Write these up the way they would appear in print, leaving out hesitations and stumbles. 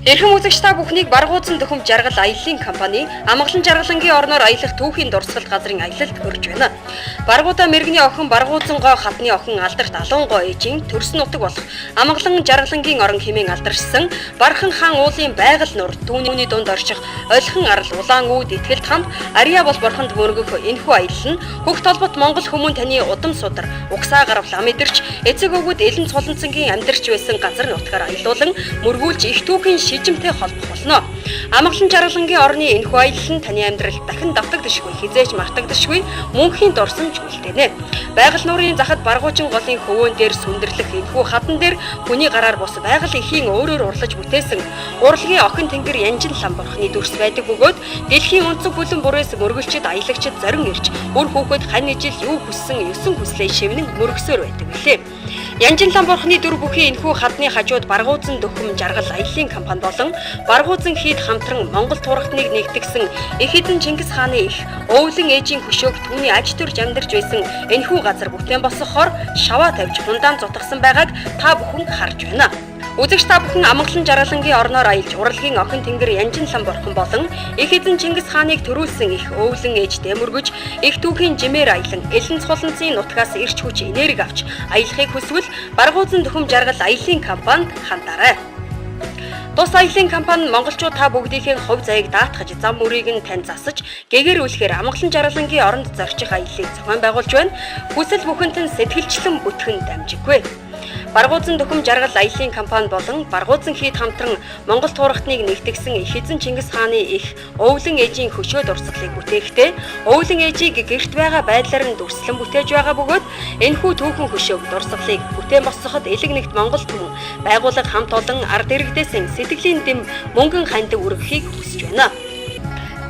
Эрхэм үзэгч та бүхнийг Баргуузан Дөхөм Жаргал аяллаа компани Амгалан Жаргалангийн орноор аялах түүхийн дурсгал газрын аялалд хүрж байна. Баргуудаа мэрэгний охин Баргуузангоо хатны охин Алдарт Алунгоо ээжийн төрс нутаг болох Амгалан Жаргалангийн орон хэмээн алдаршсан Бархан хаан уулын байгаль нур түүний дунд орчих олихон арал улаан үүд итгэлт хамт Ариа бол борхонд мөргөх энэхүү аялал нь Хөх толбот Монгол хүмүүн таны удам судар угсаа гарвлаа мэдэрч эцэг өвгөд элен цолонцонгийн амьдарч байсан газар нутгаар аялуулан мөргүүлж их түүхийн шижимтэй холбох болно. Амгалан Жаргалангийн орны энэхүү аялал нь таны амьдралд дахин давтагдашгүй хизээж мартагдашгүй мөнхийн дурсамж үлдээнэ. Байгаль нуурын захад Баргуучин голын хөвөөн дээр сүндэрлэх энэхүү хадан дээр хүний гараар бус байгаль эхийн өөрөөр урлаж бүтээсэн урлагийн охин тэнгэр Янжин лам борхны дүрс байдаг бөгөөд дэлхийн өнцөг бүлэн бүрээс мөргөлчд аялагчд зорин ирж үр хүүхэд хань ижил юу хүссэн ёсон хүслээ шивнэн мөргсөөр байдаг билээ. Янжин лам борхны дүр бүхий энэхүү хадны хажууд Баргуузан Дөхөм Жаргал аяллаа компани болон Баргуузан хийд хамтран Монгол турхтныг нэгтгэсэн их эзэн Чингис хааны их өвлөн ээжийн хөшөөг түүний аж төрж амьдарч байсан энэхүү газар бүтээн босгохоор шаваа тавьж хундаан зутгсан байгааг та бүхэн харж байна. Үзэгч та бүхэн Амгалан Жаргалангийн орноор аялж урлагийн охин тэнгэр Янжин лам борхон болон их эзэн Чингис хааныг төрүүлсэн их өвлөн ээжтэй мөргөж их түүхийн жимээр аялан элен цолонцын нутгаас ирч хүч энерги авч аялахыг хүсвэл Баргуузан Дөхөм Жаргал аяллаа компанид хандаарай. Тус аяллаа компани монголчууд та бүгдийнхээ хувь заяаг даатгаж зам мөрийг нь тань засаж гэгэрүүлэхээр Амгалан Жаргалангийн оронд зорчих аяллыг зохион байгуулж байна. Хүсэл бүхэнд нь сэтгэлчлэн бүтгэн дамжиггүй. Баргуузан Дөхөм Жаргал аяллаа компани болон Баргуузан хийд хамтран Монгол туурхтныг нэгтгэсэн их эзэн Чингис хааны их өвлөн ээжийн хөшөө дурсгалыг бүтээхдээ өвлөн ээжийг гэрт байгаа байдлаар нь дүрслэн бүтээж байгаа бөгөөд энэхүү түүхэн хөшөөг дурсгалыг бүтээн босгоход элэг нэгт Монгол түмэн байгууллага хамт олон ард иргэдээс сэтгэлийн дэм мөнгөн хандив үргэхийг хүсэж байна.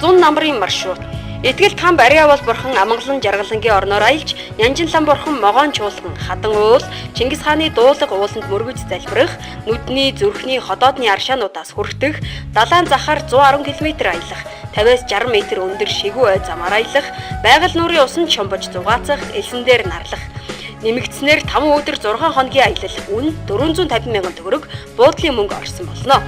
100 намрын маршрут Этгэл там Ариа бол борхон Амгалан Жаргалангийн орноор аялж Янжин лам борхон могоон чуулган хадан уул Чингис хааны дуулаг ууланд мөргөж залбирах нүдний зүрхний ходоодны аршаануудаас хүртэх далайн захаар 110 км аялах 50-60 м өндөр шигүү ой замаар аялах байгаль нуурын усан чомбож зугаацах элсэн дээр нарлах нэмэгдснээр 5 өдөр 6 хоногийн аялал үн 450 мянган төгрөг буудлын мөнгө орсон болно.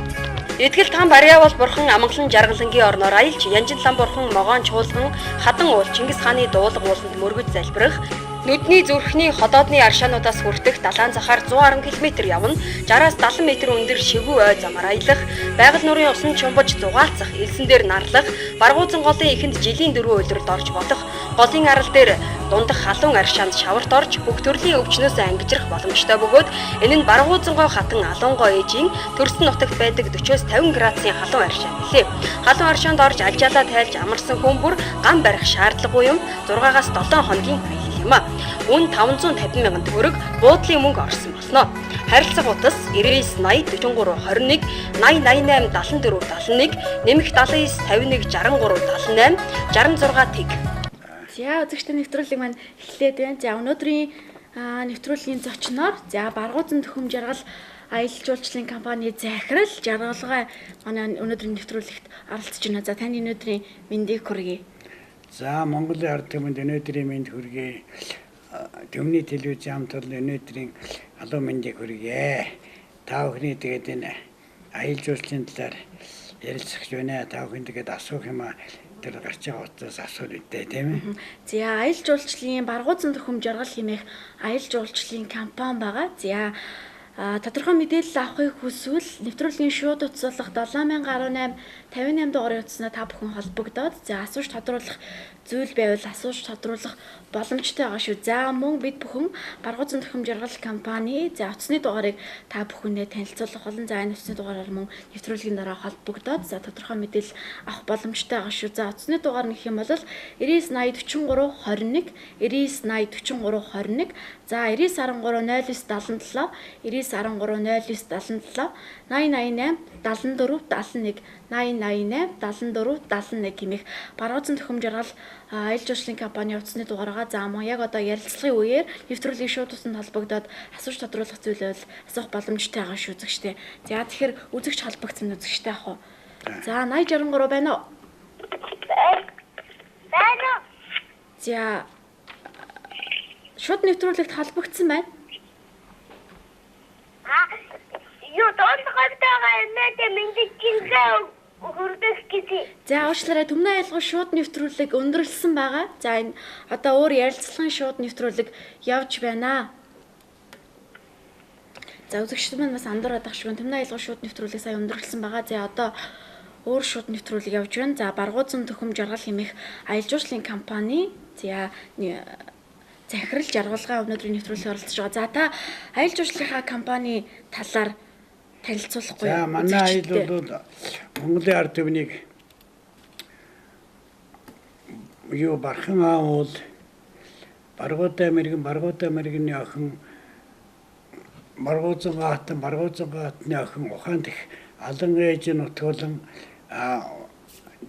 Этгэл там Ариа бол борхон Амгалан Жаргалангийн орноор аялж Янжин лам борхон могоон чуулган хадан уул Чингис хааны дуулаг ууланд мөргөж залбирах нүдний зүрхний ходоодны аршаануудаас хүртэх далайн захаар 110 км явна 60-аас 70 м өндөр шигүү ой замаар аялах байгаль нуурын усан чумбож зугаалцах элсэн дээр нарлах Баргуузан голын эхэнд жилийн 4 үйлрэлд орж болох голын арал дээр дундах халуун аршаанд шаварт орж бүх төрлийн өвчнөөс ангижрах боломжтой бөгөөд энэ нь Баргуузангоо хатан Алунгоо ээжийн төрсөн нутагт байдаг 40-50 градусын халуун аршаан билээ. Халуун аршаанд орж алжаалаа тайлж амарсан хүн бүр гам барих шаардлагагүй юм 6-аас 7 хоногийн аялал. Үн 550 мянган төгрөг буудлын мөнгө орсон болно. Харилцах утас 99 80 43 21 80 88 74 71 нэмэх 79 51 63 78 66 тэг. За үзэгчтэй нэвтрүүлэг маань эхлээд байна. За өнөөдрийн нэвтрүүлгийн зочноор за Баргуузан Дөхөм Жаргал аялал жуулчлалын компани захирал Жаргалгай манай өнөөдрийн нэвтрүүлэгт оролцож байна. За таны өнөөдрийн мэндийг хүргэе. За Монголын ард түмэнд өнөөдрийн мэнд хүргэе. Төмний телевиз хамт олон өнөөдрийн алуу мэндийг хүргэе. Та бүхний тэгээд энэ аялал жуулчлалын талаар ярилцах байна. Та бүхэн тэгээд асуух юм аа тэр гарч байгаа утгаас асуух үедээ тийм ээ. За аялал жуулчлалын Баргуузан Дөхөм Жаргал хэмээх аялал жуулчлалын компани байгаа. За тодорхой мэдээлэл авахыг хүсвэл нэвтрүүлгийн шууд утсалах 7818 58 дугаар утаснаа та бүхэн холбогдоод за асууж тодруулах зүйл байвал асууж тодруулах боломжтой байгаа шүү. За мөн бид бүхэн Баргуузан Дөхөм Жаргал компани за утасны дугаарыг та бүхэндээ танилцуулах болон за энэ утасны дугаараар мөн нэвтрүүлгийн дараа холбогдоод за тодорхой мэдээлэл авах боломжтой байгаа шүү. За утасны дугаар нь гэх юм бол 9980 44 21 9980 44 21 за 9913 0977 9913 0977 888 74 71 888 74 71 хэмээх Баргуузан Дөхөм Жаргал аялал жуулчлалын компани утасны дугаараа за мөн яг одоо ярилцлагын үеэр нэвтрүүлгийн шууд тусанд холбогдоод асууж тодруулах зүйл байвал асуух боломжтой байгаа шүү үзэгчтэй. За тэгэхээр үзэгч холбогдсон үзэгчтэй ах уу. За 8063 байна уу? Байна. За шууд нэвтрүүлэгт холбогдсон байна. Юу доон хавтаага нэтэ минь хүрдэх гэж. За уучлаарай, Төмний аялал шууд нэвтрүүлэг өндөрлсөн байгаа. За энэ одоо өөр ярилцлагын шууд нэвтрүүлэг явж байна. За үзэгчид маань бас андуураад ах шиг байна. Төмний аялал шууд нэвтрүүлэг сая өндөрлсөн байгаа. За одоо өөр шууд нэвтрүүлэг явж байна. За Баргуузан төхөм жаргал хэмээх аялал жуулчлалын компани за захирал жаргалгаа өнөөдрийн нэвтрүүлгээр оролцож байгаа. За та аялал жуулчлалынхаа компани талаар танилцуулахгүй юу? За манай аялал бол Монголын ард түмнийг юу бархан аавал Баргуутай мэрэгний охин Баргуузан гаатны охин ухаанд их алан ээж нутгуулан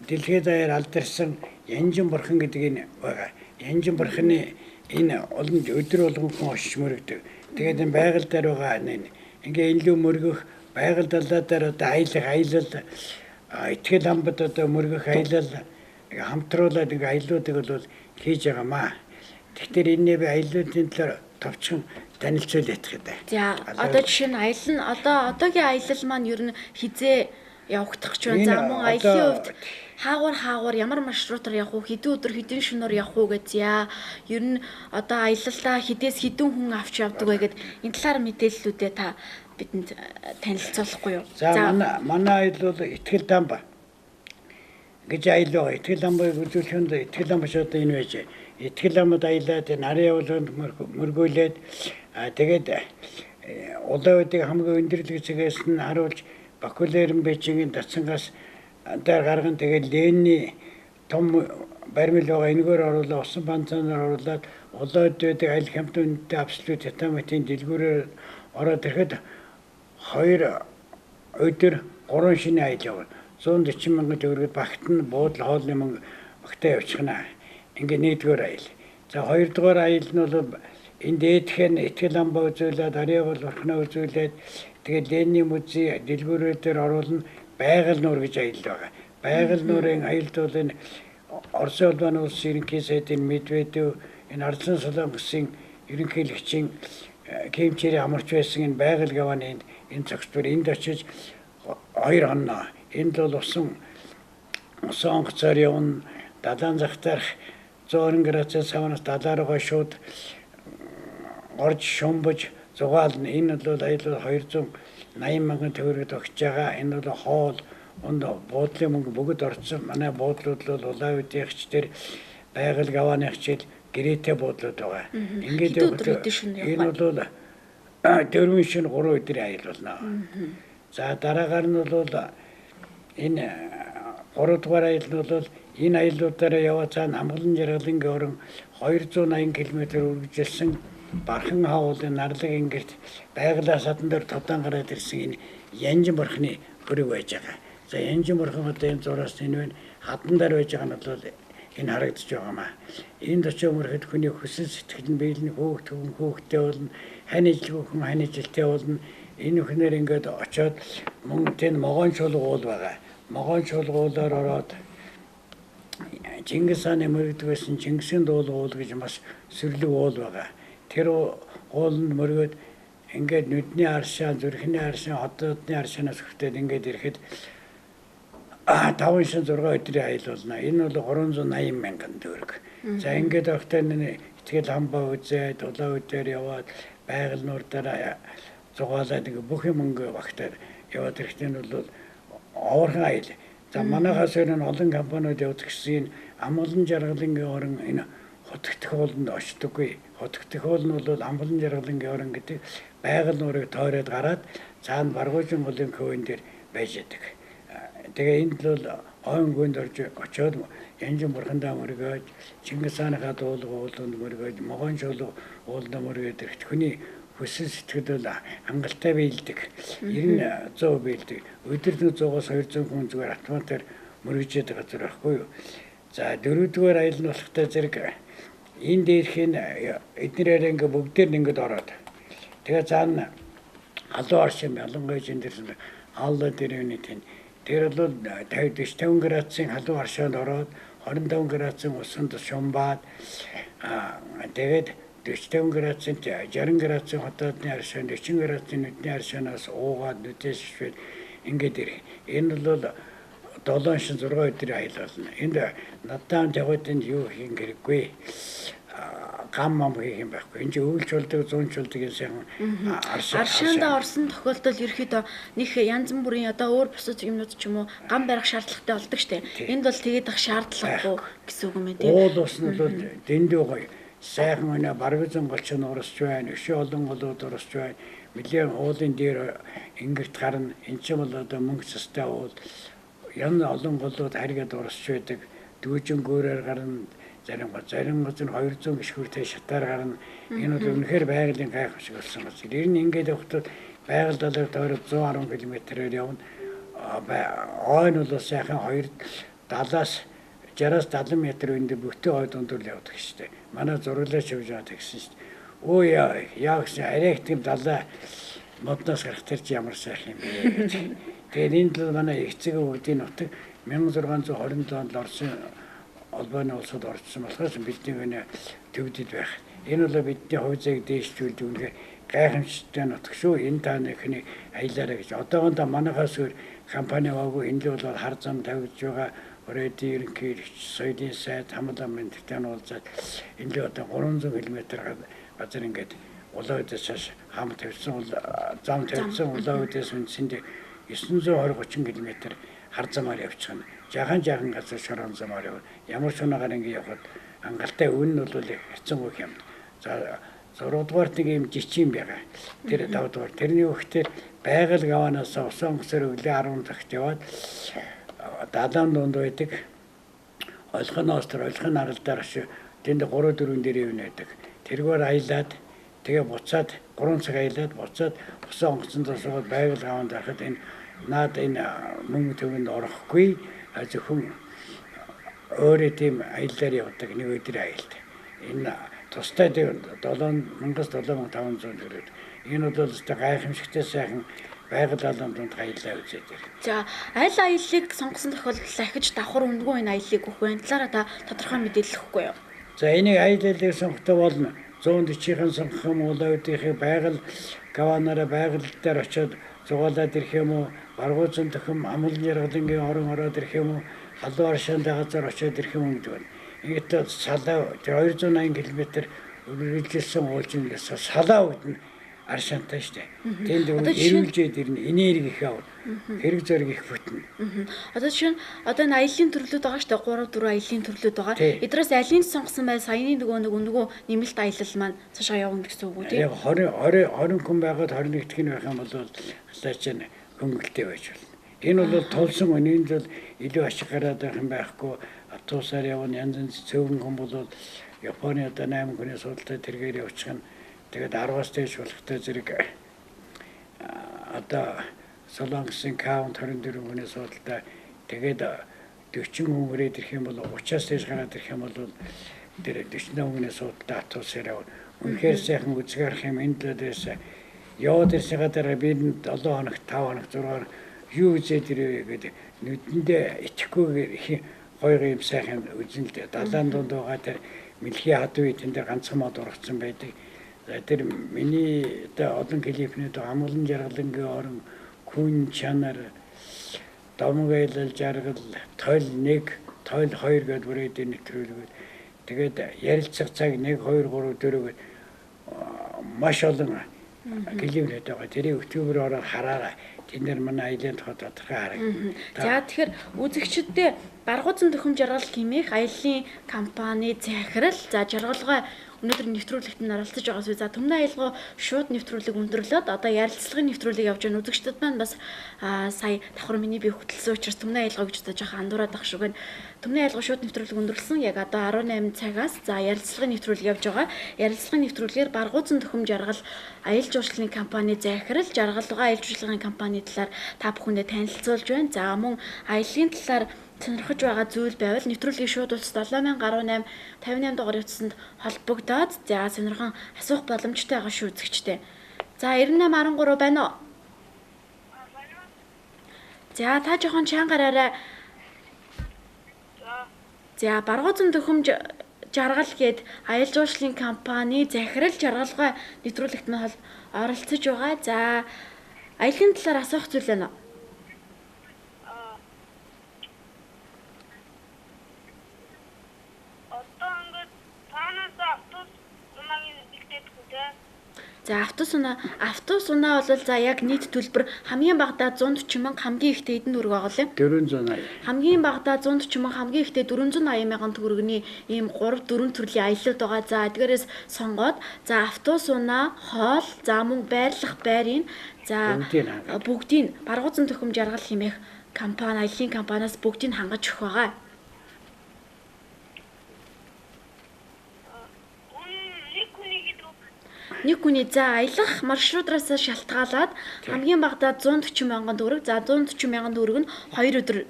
дэлхийд даяар алдарсан Янжин бурхан гэдэг энэ байгаа. Янжин бурханы энэ олон өдөр болгон очиж мөрөгдөв. Тэгээд энэ байгаль дээр байгаа ингээ илүү мөргөх байгаль далаа дээр одоо аялал итгэл хамбад одоо мөргөх аялал хамтруулаад ингээ аяллуудыг бол хийж байгаамаа. Тэгэхээр энэ би аяллуудын талаар товчхон танилцуул ятах гэдэг. За одоо жишээ нь аялал нь одоогийн аялал маань ер нь хизээ явагдах ч байна. За мөн аяллаа хувьд хаагуур ямар маршрутаар явах уу, хэдэн өдөр хэдэн шөнөөр явах уу гэж яа. Ер нь одоо аялалдаа хідээс хэдэн хүн авч явдаг вэ гэд энэ талаар мэдээллүүдээ та бидэнд танилцуулахгүй юу? За манай аялал бол итгэл дам ба гэж аялал байгаа. Итгэл дамбыг үзүүлэхэд итгэл дам биш одоо энэ байж. Итгэл дамд аялаад нарын явууланд мөргүүлээд тэгээд улаан үдийг хамгийн өндөрлөг зэгээс нь харуулж Бакулерэн Бээжингийн дацангаас дээр гарган тэгээд Ленний том баримл байгаа энэгээр оруулаад усан банцанаар оруулаад улаан үдийг аль хямд үнэтэй абсолют тетамитийн дэлгүүрээр ороод ирэхэд 2 өдөр 3 шөнө аялал явна. 140 мянган төгрөгөд багт нь буудлын хоолны мөнгө багтаа явчихна. Ингээ нэгдүгээр аялал. За хоёрдугаар аялал нь бол энэ дээдхэн итгэл амбаа үзүүлээд ариавал орхноо үзүүлээд тэгээд Ленний музей дэлгүүрээр дээр оруулна байгаль нуур гэж аялал байгаа. Байгаль нуурын аялалд бол энэ Орос улбаны улсын ерөнхий сайдын Медведев энэ Арлан Солонгосын ерөнхийлөгчийн Кимчэрийн амарч байсан энэ байгаль гаваны энэ цогцлоор энд очиж 2 хоноо энд бол усан онгоцоор явна. Далайн зах дээрх 100 градус савнаас далаа руугаа шууд орж шумбаж зугаална. Энэ бол аялал 280 мянган төгрөгөд өгч байгаа. Энэ бол хоол буудлын мөнгө бүгд орцсон. Манай буудлууд бол улаан үдийнхч тэр байгаль гавааных чил гэрээтэй буудлууд байгаа. Ингээд энэ бол 4 шөнө 3 өдрийн аялал болно. За дараагаар нь бол энэ 3 дугаар аялал бол энэ аяллуудаараа яваа цаана амгалан жаргалын орон 280 км үргэлжилсэн бархан хауулын нарлаг ингэрт байгалаас хатан дээр тодаан гараад ирсэн энэ Янжин бурханы хөрөг байж байгаа. За Янжин бурхан одоо энэ зураас энэ байна. Хатан дээр байж байгаа нь бол энэ харагдаж байгаамаа. Энд очиж өмөрөхөд хүний хүсэл сэтгэл нь биелэн хөөхтэй болно. Хань ижилгүй хүн хань ижилтэй болно. Энэ өхнөр ингээд очиод мөн тэн могоон чуулгуул байгаа. Могоон чуулгуулаар ороод Чингис хааны мөрөгдөг байсан Чингисийн дуулуул гэж маш сүрлэг уул байгаа. Тэр ууланд мөргөөд ингээд нүдний аршаа, зүрхний аршаа, хотоодны аршаанаас хүртэл ингээд ирэхэд 5 6 өдрийн аялал болно. Энэ бол 380 мянган төгрөг. За ингээд огтой итгэл хамбаа үзээд улаан үдээр яваад байгаль нуурдаараа зугаалаад бүх мөнгө багтаад яваад ирэхдээ нь бол оворхон аялал. За манайхаас өөр олон компаниуд явдаг гэсэн амгалан жаргалын орон энэ хотогдох ууланд очдоггүй. Хотогдох уул нь бол амгалан жаргалын орон гэдэг байгаль нуурыг тойроод гараад цаана Баргуужин голын көвөн дээр байж яадаг. Тэгээ энд бол ойн гүнд орж очиод Янжин бурхандаа мөргөөж Чингис хааныхаа дуулуул ууланд мөргөөж могоон чуулга ууланд мөргөөд ирэхэд хүний хүсэл сэтгэл бол хангалттай биелдэг. 90-100 биелдэг. Өдөрт 100-аас 200 хүн зүгээр автоматар мөргөжээд байгаа газар байхгүй юу. За дөрөвдүгээр аялал нь болохтой зэрэг энэ дээрх нь эднэрээр ингээ бүгдээр нь ингээд ороод. Тэгээ цаана халуун аршин ялангуяа энэ дэр алла дэрвний тэн. Тэр бол 50 градусын халуун аршинд ороод 25 градусын усанд шумбаад тэгээд 45 градусын 60 градусын хотоодны аршаанд 40 градусын нүдний аршаанаас уугаад нүдээс шишвэд ингээд ирээ. Энэ бол 7 шин 6 өдрийн аял болно. Энд надад яваад энд юу хийх хэрэггүй. Гам мам хийх юм байхгүй. Энд өвлж болдог, зунж болдог гэсэн аршаанда орсон тохиолдолд ерөөхдөө нэг янз бүрийн одоо өөр бусад юмнууд ч юм уу гам барих шаардлагатай болдог штэ. Энд бол тэгээд ах шаардлагагүй гэсэн үг юм ээ тийм. Уул уснууд бол дэндүү гоё. Сайхан өнө баргазан голч нь урасч байна. Өшөө олон голууд урасч байна. Милэн уулын дээр ингэрт гарна. Энд ч бол одоо мөнгө цастай уул. Ян олон голууд харьгаад урасч байдаг. Дүүжин гөөрээр гарна. Зарим газар 200 гишгүүртэй шатаар гарна. Энэ бол үнэхээр байгалийн гайхамшиг болсон газар. Ер нь ингээд явахдаа байгаль далайг тойрог 110 км-ээр явна. Ойн бол сайхан 270-аас 60-70 метр үндэ бүтэн ой дундуур явдаг шүү дээ. Манай зураглаач явж байгаа гэсэн шүү дээ. Өө яа гэсэн арайх тийм далай модноос гарах тэр чи ямар сайхан юм бэ гэж. Тэгээд энэ л манай эцэг өвдгийн нутаг 1627 онд Орсын Албаны улсад орсон болохоос бидний өнө төвдөд байх. Энэ бол бидний хувь заяг дээшжүүлж үнэхээр гайхамшигтай нутаг шүү. Энэ та нэхний аялаараа гэж. Одоогондоо манайхаас өөр компани аваагүй энэ л бол хар зам тавьж байгаа. Өрөөдийн ерөнхийлөгч, соёлын сайд, хамаалал мэндэгтэй уулзаад энэ л одоо 300 км газар ингээд улаудаас хам тавьсан зам тавьсан улаудаас үндсэндээ 920-30 км хар замаар явчихна. Жаахан газар шорон замаар явна. Ямар ч унагаар ингэ явхад хангалттай үн нь бол хэцүү юм. За 6 дугаарт нэг юм жичин байгаа. Тэр 5 дугаар. Тэрний өгтөр байгаль гаванаас усан өсөр өглөө 10 цагт яваад дадаан дунд байдаг. Олхоноос тэр олхон аралдаар шүү. Тэнд 3-4 дээр явна байдаг. Тэргээр аялаад тэгээ буцаад 3 цаг аялаад буцаад усан онгоцон тосгоод байгаль гаванд харахад энэ наад энэ мөнгө төвөнд орохгүй. Зөвхөн өөрөө тийм аяллаар явдаг нэг өдрийн аялт. Энэ тустай 7,500 төгрөг. Энэ бол өстой гайхамшигтай сайхан байгаль алан донд аяллаа үзээд байна. За аль аяллыг сонгосон тохиолдолд ахиж давхар үндгүй энэ аяллыг өгөх вэ? Талаараа та тодорхой мэдээлэл өгөхгүй юу? За энийг аяллыг сонгохтой болно. 140-ийн сонгох юм уу, улаудынхыг байгаль гаванаараа байгаль дээр очиод зугаалаад ирэх юм уу? Баргуузан төхөм амлын яргалангийн орон ороод ирэх юм уу? Халуун аршаандаа газар очиод ирэх юм гэдэг байна. Ингээд салаа 280 км үргэлжилсэн уулын гэсэн салаа үүднэ аршаантай штэ. Тэнд эрүүлжээд ирнэ, энерги их авна. Хэрэг зориг их бүтнэ. Одоо жишээ нь одоо энэ аяллаа төрлүүд байгаа штэ 3-4 аяллаа төрлүүд байгаа. Эдрээс алийг сонгосон бай саяны нөгөө нэмэлт аялал маань цаашаа явна гэсэн үг үү тийм? 20 хүн байгаад 21 дэх нь байх юм бол халаач нь хөнгөлтэй байж болно. Энэ бол тулсан өнөнд бол илүү ашиг гараад байх юм байхгүй. Автобусаар явна янз янз цөөхөн хүн бол Японы одоо 8 хүний судалтай тэргээр явчихна. Тэгээд 10-аас дээш болохтой зэрэг одоо Солонгосын каунт 24 хүний судалтай тэгээд 40 хүн хүрээд ирэх юм бол 30-аас дээш гараад ирэх юм бол тэр 40 хүний судалтай автобусаар явна. Үнэхээр сайхан үзгэрх юм энэ дэс яваад ирсэн гадараа би 7 хоног 5 хоног 6 хоног юу үзээд ирээ гэдэг нүдэндээ ичихгүйгээр их гоё юм сайхан үзэн л дээ. Далайн дунд байгаа тэр мэлхий хад үе тэнд ганцхан мод ургацсан байдаг. Тэр миний одоо олон клипнүүд амгалан жаргалангийн орон күн чанар домгойлол жаргал тойл 1 тойл 2 гэдээ бүрээд нэвтрүүлгээд тэгээд ярилцах цаг 1 2 3 4 гээд маш олон клипнүүд байгаа. Тэрийг YouTube-оор ороод хараарай. Тэнд манай аялын тухай тодорхой харагдана. За тэгэхээр үзэгчдэд Баргуузан төхөм жаргал хэмээх аяллаа компани захирал за жаргалгай өнөөдөр нэвтрүүлэгт оролцож байгаа зүйл. За Төмний аялгаа шууд нэвтрүүлэг өндөрлөөд одоо ярилцлагын нэвтрүүлэг явж байгаа үзэгчдэд маань бас сая давхар миний бие хөтөлсөн учраас Төмний аялгаа гэж бодож байгаа андуураад ах шиг байна. Төмний аялгаа шууд нэвтрүүлэг өндөрлсөн. Яг одоо 18 цагаас за ярилцлагын нэвтрүүлэг явж байгаа. Ярилцлагын нэвтрүүлгээр Баргуузан төхөм жаргал аялал жуулчлалын компани захирал жаргалгаа аялал жуулчлалын компани талаар та бүхэндээ танилцуулж байна. За мөн аяллаа талаар сонирхож байгаа зүйл байвал нэвтрүүлгийн шууд улс 7018 58 дугаар утсанд холбогдоод за сонирхон асуух боломжтой байгаа шүү үзэгчтэй. За 9813 байна уу? За та жоохон чангараарай. За Баргуузан төхөм жаргал гээд аялал жуулчлалын компани захирал жаргалгай нэвтрүүлэгт нь оролцож байгаа. За аялын талаар асуух зүйл байна уу? За автобус унаа бол за яг нийт төлбөр хамгийн багадаа 140 мянга, хамгийн ихтэй хэдэн төгрөг байгаа лээ? 480. Хамгийн багадаа 140 мянга, хамгийн ихтэй 480 мянган төгрөгийн ийм 3 4 төрлийн аяллууд байгаа. За эдгээрээс сонгоод за автобус унаа, хоол, за мөн байрлах байрын за бүгдийг Баргуузан төхөм жаргал хэмээх компани, аяллаа компаниас бүгдийг хангаж өгөх байгаа. Нэг хүний за аялах маршрутаас шалтгаалаад хамгийн багадаа 140 мянган төгрөг. За 140 мянган төгрөг нь 2 өдөр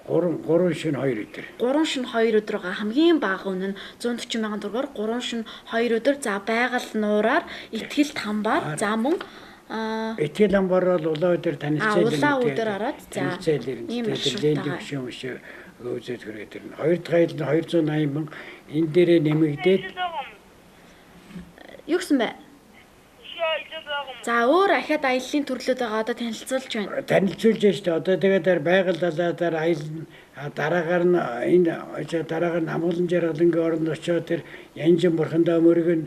3 шин 2 өдөр. 3 шин 2 өдөр байгаа. Хамгийн бага үнэ нь 140 мянган төгрөгөөр 3 шин 2 өдөр. За байгаль нуураар, ихтгэл тамбаар, за мөн Итгэл амбар бол улаан өдөр танилцал улаан өдөр ороод за ийм маршрут өзөөд хүрээд ирнэ. 2 дахь аялал нь 280 мянга энэ дээрээ нэмэгдээд юу гэсэн бэ? За өөр ахаад аяллаа төрлүүд байгаа одоо танилцуулж байна. Танилцуулж штэ одоо тэгээд байгаль далаадаар аялна дараагаар нь энэ дараагаар нь амгалан жаргалангийн оронд очиод тэр Янжин бурхандаа мөргөн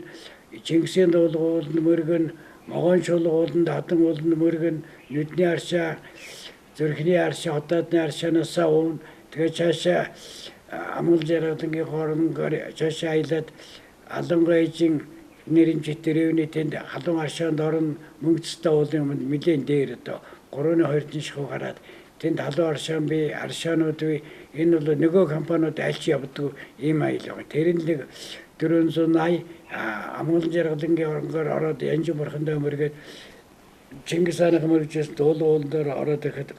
Чингисийн дуулгуулд мөргөн Могон шулгуулд хатан уулд мөргөн нүдний аршаа зүрхний аршаа хотоодны аршаанаас уун тэгээд цаашаа амгалан жаргалангийн хоорондоор цаашаа аялаад Алангойжин нэрэмжит дэревний тэнд халуун аршаанд орно мөнгөцтэй уулын мэдэн дээр одоо 3-2 шихуу гараад тэнд халуун аршаан би аршаанууд би энэ бол нөгөө компаниуд альч явдаг ийм аялал байгаа. Тэр нь нэг 480 амгалан жаргалангийн оронгоор ороод Янжин бурхандаа мөргээд Чингис хааны мөржөөс дуулуулдаар ороод ирэхэд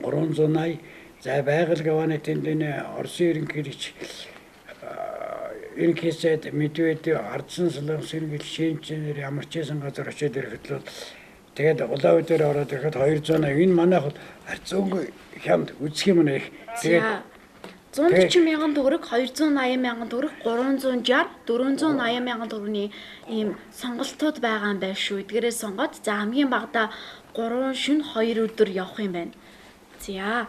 380 за байгаль гаваны тэнд энэ Оросын ерөнхийлөгч ерөнхийдөө Медведев ардсан солонгос иргэл шинжээр ямар ч хэсэн газар очиод ирэхэд л тэгээд улаан өдөр ороод ирэхэд 280 энэ манайх бол харьцангуй хямд үзэх юм нэ. Тэгээд 140 мянган төгрөг, 280 мянган төгрөг, 360, 480 мянган төгрөгийн ийм сонголтууд байгаа юм байна шүү. Эдгээрээ сонгоод за хамгийн багадаа 3 шөнө 2 өдөр явах юм байна. За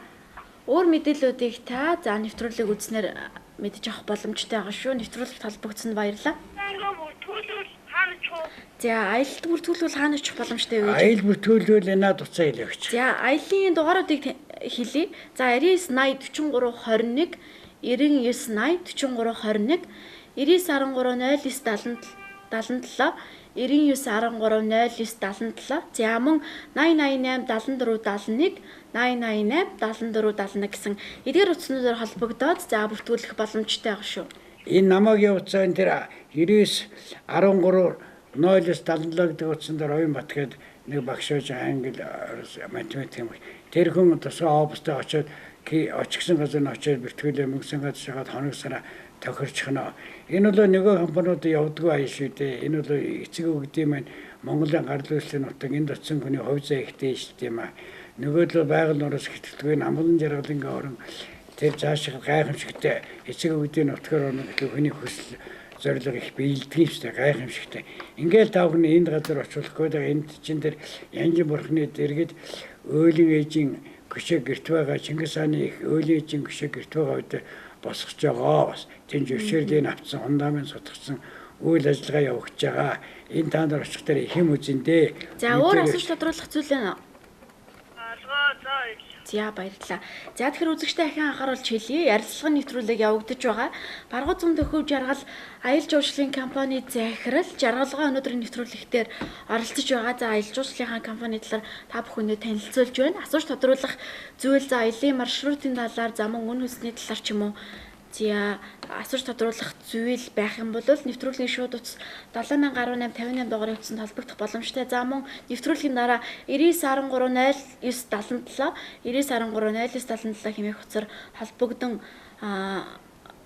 өөр мэдээллүүдийг та за нэвтрүүлэг үзснээр мэдж авах боломжтой байгаа шүү. Нэвтрүүлэгт холбогдсонд баярлалаа. За аялалд бүртгүүлвэл хаана очих боломжтой вэ? Аялал бүртгүүлвэл наад уцаа хэлээч. За аяллаа дугааруудыг хэлье. За 99 80 43 21 99 80 43 21 99 13 09 77 за мөн 8088 74 71 888 74 71 гэсэн эдгээр утаснуудаар холбогдоод за бүртгүүлэх боломжтой байгаа шүү. Энэ намайг явуулсан тэр 99 13 0-77 гэдэг утсанд Оюун Бат гээд нэг багш ууж англи математик юм. Тэр хүн тусгай областад очиод очихсан газар нь очиод бүртгүүлээ мөнгөсөн газар шагаад хоног сараа тохирчихно. Энэ бол нөгөө компаниуд явдаггүй аяа шүү дээ. Энэ бол эцэг өгдөм маань Монголын гарлал үйлчлэлийн нутаг энд очисон хүний хувь заа ихтэй шүү дээ. Нөгөөдөл байгаль нураас хэтгэлгүй амгалан жаргалангийн орон тэр цаашаа гайхамшигтай эцэг өгдөм нутгаар орно гэх хүний хүсэл зорилго их биелдэг юм шүү дээ. Гайхамшигтай. Ингээл тав хүн энд газар очихгүй дээ. Энд чинь тэр Янжин бурхны дэргэд Өөлийн ээжийн гүшээ гэрт байгаа Чингис хааны их Өөлийн ээжийн гүшээ гэрт байгаа үед босгож байгаа бас тэнд зөвшөөрлийг авцсан фундамент сутгсан үйл ажиллагаа явагдаж байгаа. Энэ таанд очих дээр их юм үзэндээ. За өөр асууж тодруулах зүйл байна уу? За баярлалаа. За тэгэхээр үзэгчтэй ахин анхааруулж хэлье. Ярилцлагын нэвтрүүлэг явагдаж байгаа. Баргуузан төхөв жаргал аялал жуулчлалын компани захирал жаргалгаа өнөөдрийн нэвтрүүлэгтэр оролцож байгаа. За аялал жуулчлалынхаа компани талаар та бүхэнд танилцуулж байна. Асууж тодруулах зүйл за аялын маршрутын талаар за мөн үн хөсний талаар ч юм уу за асууж тодруулах зүйл байх юм бол нэвтрүүлгийн шууд утас 781858 дугаарыг утсанд холбогдох боломжтой. За мөн нэвтрүүлгийн дараа 99130977 99130977 хэмээх утсаар холбогдсон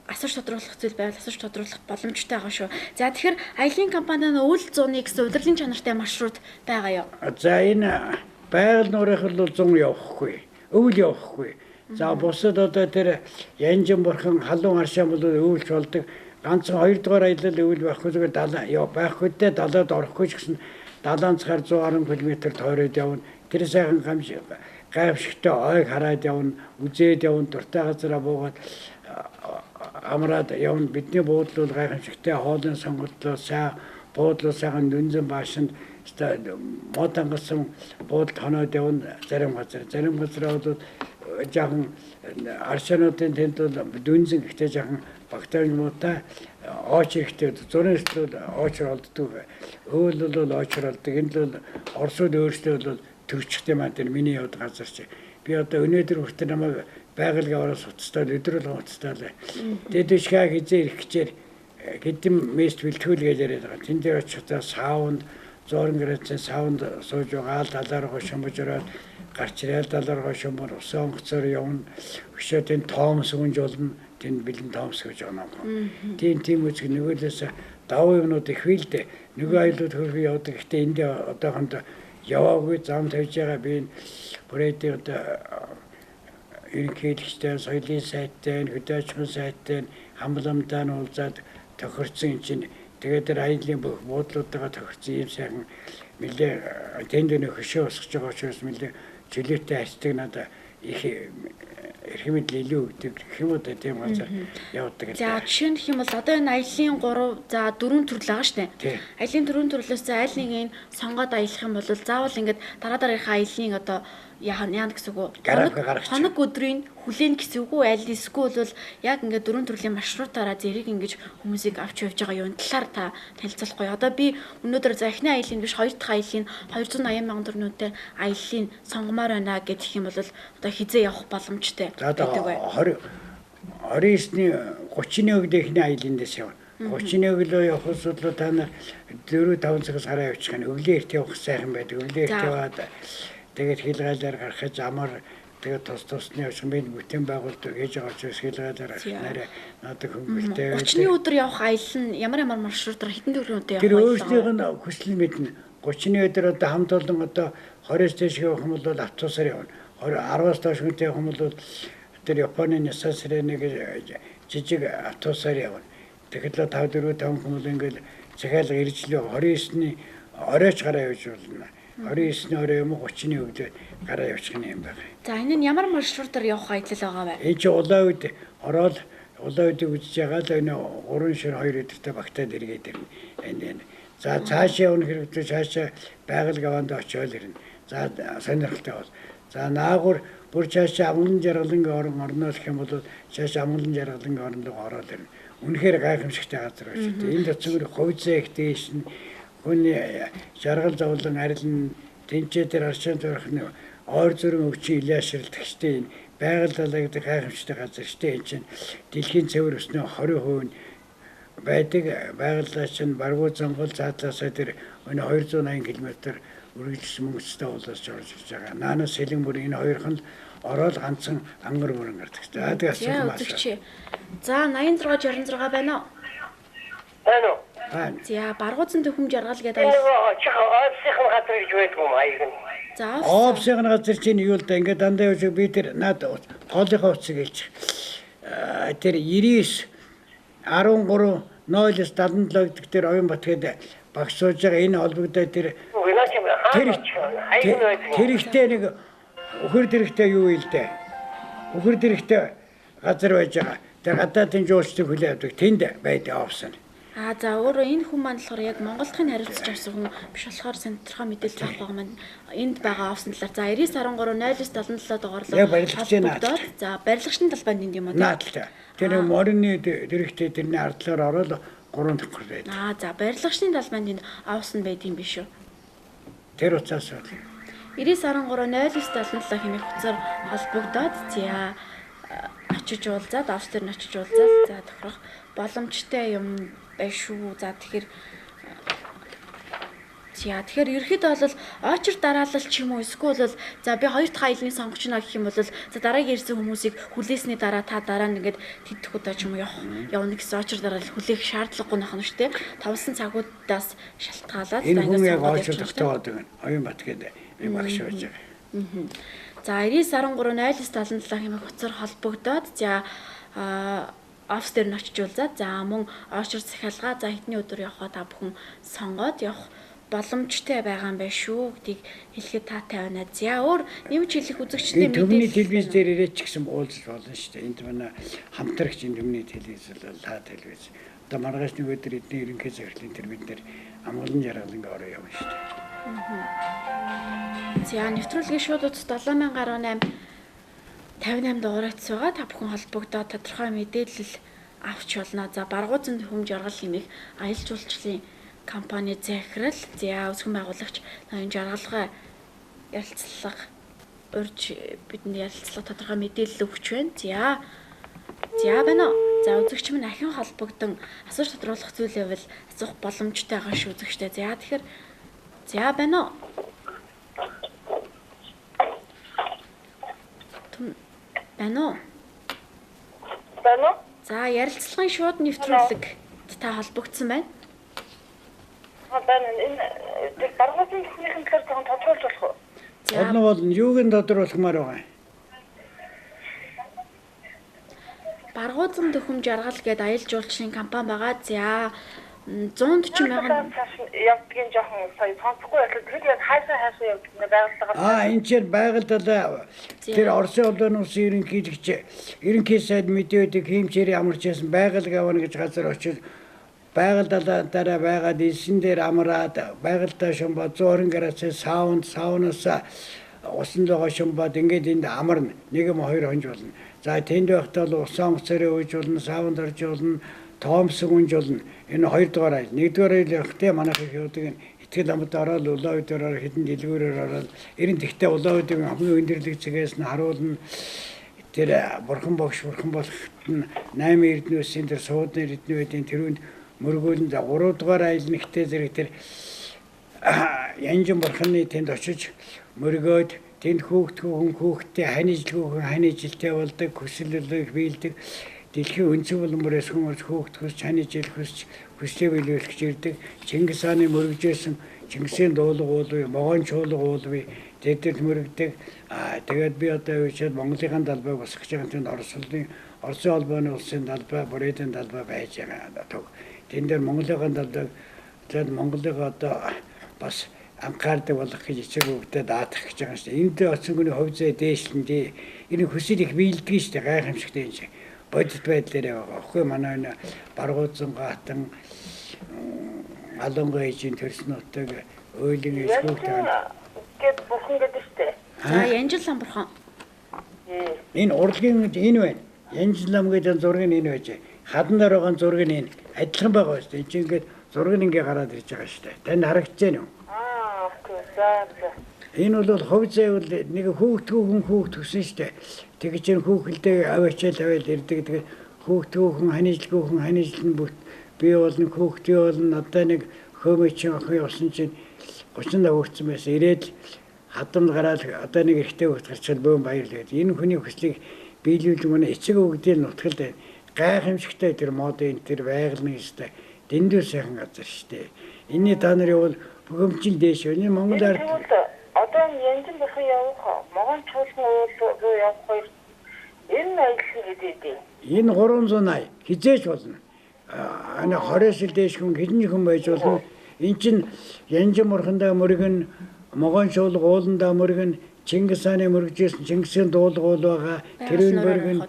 асууж тодруулах зүйл байвал асууж тодруулах боломжтой байгаа шүү. За тэгэхээр аялын компанийн үйл 100-ны гэсэн удирдлагын чанартай маршрут байгаа юу? За энэ байгаль нуурынх нь бол 100 явахгүй. Өвөл явахгүй. За бусад одоо тэр Янжин бурхан халуун аршаан бол өвөлж болдог. Ганцхан 2 дугаар аялал өвөл байхгүй зүгээр 70 байхгүй дээ 70-д орохгүй ч гэсэн 70-аар 110 км тойроод явна. Тэр сайхан гайхамшигтай ойг хараад явна, үзээд явна, дуртай газараа буугаад амраад явна. Бидний буудлууд гайхамшигтай хоолны сонголтоо сайн буудлын сайхан дүнзэн баашинд мод ангасан буудалд хоноод явна зарим газар бол жаахан аршаануудын тэнд бол дүнзэн гэхдээ жаахан бактериумуудаа ооч ихтэй зургийн эслэл оочор олддог. Өөл бол оочор олдог. Энд бол Оросууд өөрсдөө бол төрчихтэй маань тэр миний явд газар чи. Би одоо өнөөдөр хүртэл намайг байгальгийн ороос уцтаад өдрөл уцтаад. Дэдэшгаа хизээ ирэх гэчээр хэдэн мест бэлтгүүл гэж яриад байгаа. Тэнд дээр очихдаа саунд 100 градусын саунд сууж байгаа талаар гошомж ороод гарч ирэл талаар гошомор усан онгоцоор явна. Өшөөтэн тоомс гүнж болно. Тэнд бэлэн тоомс гэж байгаа юм. Тийм үзэг нөгөөлөөс давуу юмнууд их хилдэ. Нөгөө айлууд хөрхи явдаг. Гэхдээ энд одоохондоо яваагүй зам тавьж байгаа би бүрээдээ одоо ерөнхийлөгчтэй, соёлын сайдтай, хөдөөчмөн сайдтай хамбламдаа нь уулзаад тохирсон чинь тэгээд тэр аялын бүх буудлуудаа тохирсон юм сайхан нэлээ тэнд нэг хөшөө усгаж байгаа учраас нэлээ жилеттэй хайцдаг надад их эрхэмэд илүү өгдөг хэвүүд тийм газар явдаг. За жишээ нь хэм бол одоо энэ аялын 4 төрөл байгаа шүү дээ. Аялын 4 төрлөөс айл нэг нь сонгоод аялах юм бол заавал ингээд дараагийнхаа аялын одоо яана гэсэн үг үү? Хоног өдрийн хүлээн гэсэн үг үү? Аль эсвэл бол яг ингээд 4 төрлийн маршрутаараа зэрэг ингэж хүмүүсийг авч явж байгаа юун талаар та танилцуулахгүй. Одоо би өнөөдөр за эхний аялын биш 2 дахь аялын 280 мянган төгрөгөөр аялын сонгомоор байна гэх юм бол одоо хизээ явах боломжтой гэдэг бай. 29-ний 31-нд эхний аялын дэс явна. 31-г л явах асуудал та нар 4-5 цагаас гараа явчих нь өглөө эрт явах сайхан байдаг. Өглөө эрт яваад тэгээд хилгайлаар гарахж амар тэгээд тусны явах юм бүтэн байгуулалт хийж байгаа учраас хилгайлаар гарахнаараа надад хөнгөлтэй. 30-ны өдөр явах аялал нь ямар маршрутаар хэдэн төгрөгийн өдөр явах вэ? Тэр өөрсдийнх нь хүсэл мэднэ. 30-ны өдөр одоо хамт олон одоо 20-с дээш явах юм бол автобусаар явна. 10-аас доош хүнтэй явах юм бол тэр Японы Nissan Serena гэж жижиг автобусаар явна. Тэгэхээр 5-4 хүн бол ингээл захиалга иржлээ 29-ний оройч гараа явж болно. 29-ний орой юм 30-ны өглөө гараа явчих юм байна. За энэ нь ямар маршрутаар явах аялал байгаа вэ? Энэ чи улаан үед ороод улаан үдийг үзэж байгаа л энэ 3 шир 2 өдөртөө багтаад эргээд ирнэ. Энэ. За цаашаа явах хэрэгтэй цаашаа байгаль гаванд очиод ирнэ. За сонирхолтой бол. За наагур бүр цаашаа амгалан жаргалангийн орно гэх юм бол цаашаа амгалан жаргалангийн оронд ороод ирнэ. Үнэхээр гайхамшигтай газар байна шүү дээ. Энд очиод ховцоо их дээш нь хүний жаргал зовлон арилна тэнцээ дээр аршин төрхний ойр зүрэн өвчин илэшрэлдэг штеп байгаль талаагд гайхамшигтай газар штеп энэ чинь дэлхийн цэвэр өснөө 20% байдаг байгаль чинь баргуу зонгол цаатлаасаа тэр өнө 280 км үргэлжлсэн мөнгөстэй болоос орж ирж байгаа. Наанаас сэлэн бүр энэ хоёрхан л ороод ганцхан ангар бүрэн гардаг. За тэгээд асуух маш. За 8666 байна уу? Байна уу? Байна. За баргууцсан төхөм жаргал гэдэг аялал. Офисын газар гэж байдаг юм аяг. За офисын газар чинь юу л да ингээд дандаа явж би тэр наад хоолынхаа утсыг хэлчих. Тэр 99 13 0-с 77 гэдэг тэр Оюнбат гэдэг багш сууж байгаа энэ холбогдоо тэр ихтэй нэг өхөр дэрэгтэй юу вэ л дээ. Өхөр дэрэгтэй газар байж байгаа. Тэр гадаадын жуулчдыг хүлээн авдаг тэнд байдаг офис нь. За өөрөө энэ хүн маань болохоор яг Монголын харилцаж авсан хүн биш болохоор сонирхол мэдээлж авах байгаа маань энд байгаа офсын талаар. За 9913 0-77 дугаарлаа. Яг барилгачийн наад. За барилгачийн талбайд энд юм уу? Наадтай. Тэр морины дэрэгтэй тэрний ардлаар ороод 3 давхар байдаг. За барилгачийн талбайд энд офс нь байдаг юм биш үү? Тэр утсаас бол 9913 0-77 хэмээх утсаар холбогдоод за очиж уулзаад офс дээр нь очиж уулзаад за тохирох боломжтой юм байна шүү. За тэгэхээр ерөөхдөө бол очир дараалал ч юм уу эсвэл бол за би хоёр дахь аялны сонгоч нэ гэх юм бол за дараагийн ирсэн хүмүүсийг хүлээсний дараа та дараа нь ингээд тэдх удаа ч юм уу явна гэсэн очир дараалал хүлээх шаардлагагүй нөхөн шүү дээ. Тавсан цагуудаас шалтгаалаад энэ хүн яг очир тогтоод байна. Оюнбат гэдэг би багш байж байгаа. За 9913 0-77 хэмээх утсаар холбогдоод за офс дээр нь очиж уулзаад за мөн очир захиалгаа за хэдний өдөр явахаа та бүхэн сонгоод явах боломжтой байгаа юм байна шүү гэдгийг хэлэхэд таатай байна. За өөр нэмж хэлэх үзэгчдийн мэдээлэл төвний телевиз дээр ирээд ч гэсэн уулзах болно шүү дээ. Энд манай хамтрагч төвний телевиз бол та телевиз. Одоо маргааш нэг өдөр эдний ерөнхий захирлын тэр бид нэр амгалан жаргалангийн ороо явна шүү дээ. За нэвтрүүлгийн шууд утас 7018 58 дугаарайц байгаа. Та бүхэн холбогдоод тодорхой мэдээлэл авч болно. За баргуузын төхөм жаргал хэмээх аялал жуулчлалын компани захирал, за үүсгэн байгуулагч энэ жаргалгай ярилцлага урьж бидэнд ярилцлага тодорхой мэдээлэл өгч байна. За байна уу? За үзэгч минь ахин холбогдсон асууж тодруулах зүйл байвал асуух боломжтой байгаа шүү үзэгчтэй. За тэгэхээр за байна уу? Байна уу? Байна уу? За ярилцлагын шууд нэвтрүүлэг та холбогдсон байна. Байна. Энэ баргуусын төхөөрийн талаар жоохон тодруулж болох уу? Болно. Юуг нь тодруулахмаар байгаа юм? Баргуузан төхөм жаргал гэдэг аялал жуулчлалын компани байгаа. За 140 мянган явдгийн жоохон сая сонсохгүй байхад тэгээд хайшаа явдаг нэ байгальтайгаа. Энэ чинь байгальтаа тэр Оросын улсын улсын ерөнхий сайд мэдээдэг хэмжээр амарч байсан байгаль гавна гэж газар очиж байгальтаа дараа байгаад элсэн дээр амраад байгальтаа шумбаа 120 градус саунаас усан логоо шумбаад ингээд энд амарна. 1-2 хонж болно. За тэнд байхдаа л усан онгоцороо ууж болно, саунд орж болно, тоомсон унж болно. Энэ 2 дугаар айл. 1-р айл явахдаа манайх их явдаг итгэл амд ороод улаан үдээр хэдэн дэлгүүрээр ороод ерэн тэгтээ улаан үдийн хамгийн өндөрлөг зэгээс нь харуулна. Тэр бурхан багш бурхан болохт нь 8 эрдэнэсийн тэр суудны эрдэнэүүдийн тэрүүнд мөргөөлн за 3 дугаар айл нэгтээ зэрэг тэр янжин бурханы тэнд очиж мөргөөд тэнд хүүхдээ ханижилтэй болдог, хүсэллийг биелдэг. Дэлхийн өнцөг булмөрөөс хүмүүс хүүхд хүсч ханижил хүслээ биелүүлэх ирдэг. Чингис хааны мөргөжсэн Чингисийн дуулга уулгүй, могон чуулга уулгүй тэдэд мөрөгдөг. Тэгээд би одоо үчиад Монголын талбайг босгож байгаа тэнд Оросын холбооны улсын талбай, бүрээдийн талбай байж байгаа. Тэнд дээр Монголын талбайг тэгээд Монголыг одоо бас анхаардаг болох гэж эцэг хөвгтөд даатах гэж байгаа шүү дээ. Энд оцсонгны хувь зүй дээшлэндээ энэ хүсэл их биелдэг шүү дээ. Гайхамшигтай юм шиг. Бодит байдлаар байгаа. Охин манай энэ баргуузан гатан алонгой ижин төрсөн нутаг ойлын эсгүүтэй гээд бурхан гэдэг шүү дээ. за Янжил лам бурхан. энэ урлагийн энэ байна. Янжил лам гэдэг зураг нь энэ байж. Хадан дээр байгаа зураг нь энэ адилхан байгаа шүү дээ. Энд чинь ингээд зураг нь ингээ гараад ирж байгаа шүү дээ. Танд харагдаж байна уу? За. Энэ бол хувь зүй бол нэг хүүхд төсөн шүү дээ. Тэгэж чинь хүүхэлдээ аваачаал аваад ирдэг. Тэгээд хүүхд ханижлгүйхэн бүт би болон хүүхдээ болон одоо нэг хөөмөчийн охин явсан чинь 30 өгцөн байсан. Ирээд хадамд гараад одоо нэг ихтэй хөлт гарчаад бөөн баярлаад. Энэ хүний хүслийг биелүүлж манай эцэг өвгдийн нутгалд гайхамшигтай тэр модын тэр байгалын өстэй дэндүү сайхан газар шүү дээ. Энийний та нарын бол бөгөмжил дээш өнөө Монгол ард одоо янзын бурхан явах могон чуулган руу явах хоёр энэ аялал гэдэг. Энэ 380 хизээч болно. Ана 20 жил дээш хүн хэдэн хүн байж болно. Энд чинь янжин бурхандаа мөргөн могон чуулга ууландаа мөргөн Чингис хааны мөргөжсэн Чингисийн дуулга уул байгаа. Тэрийн мөргөн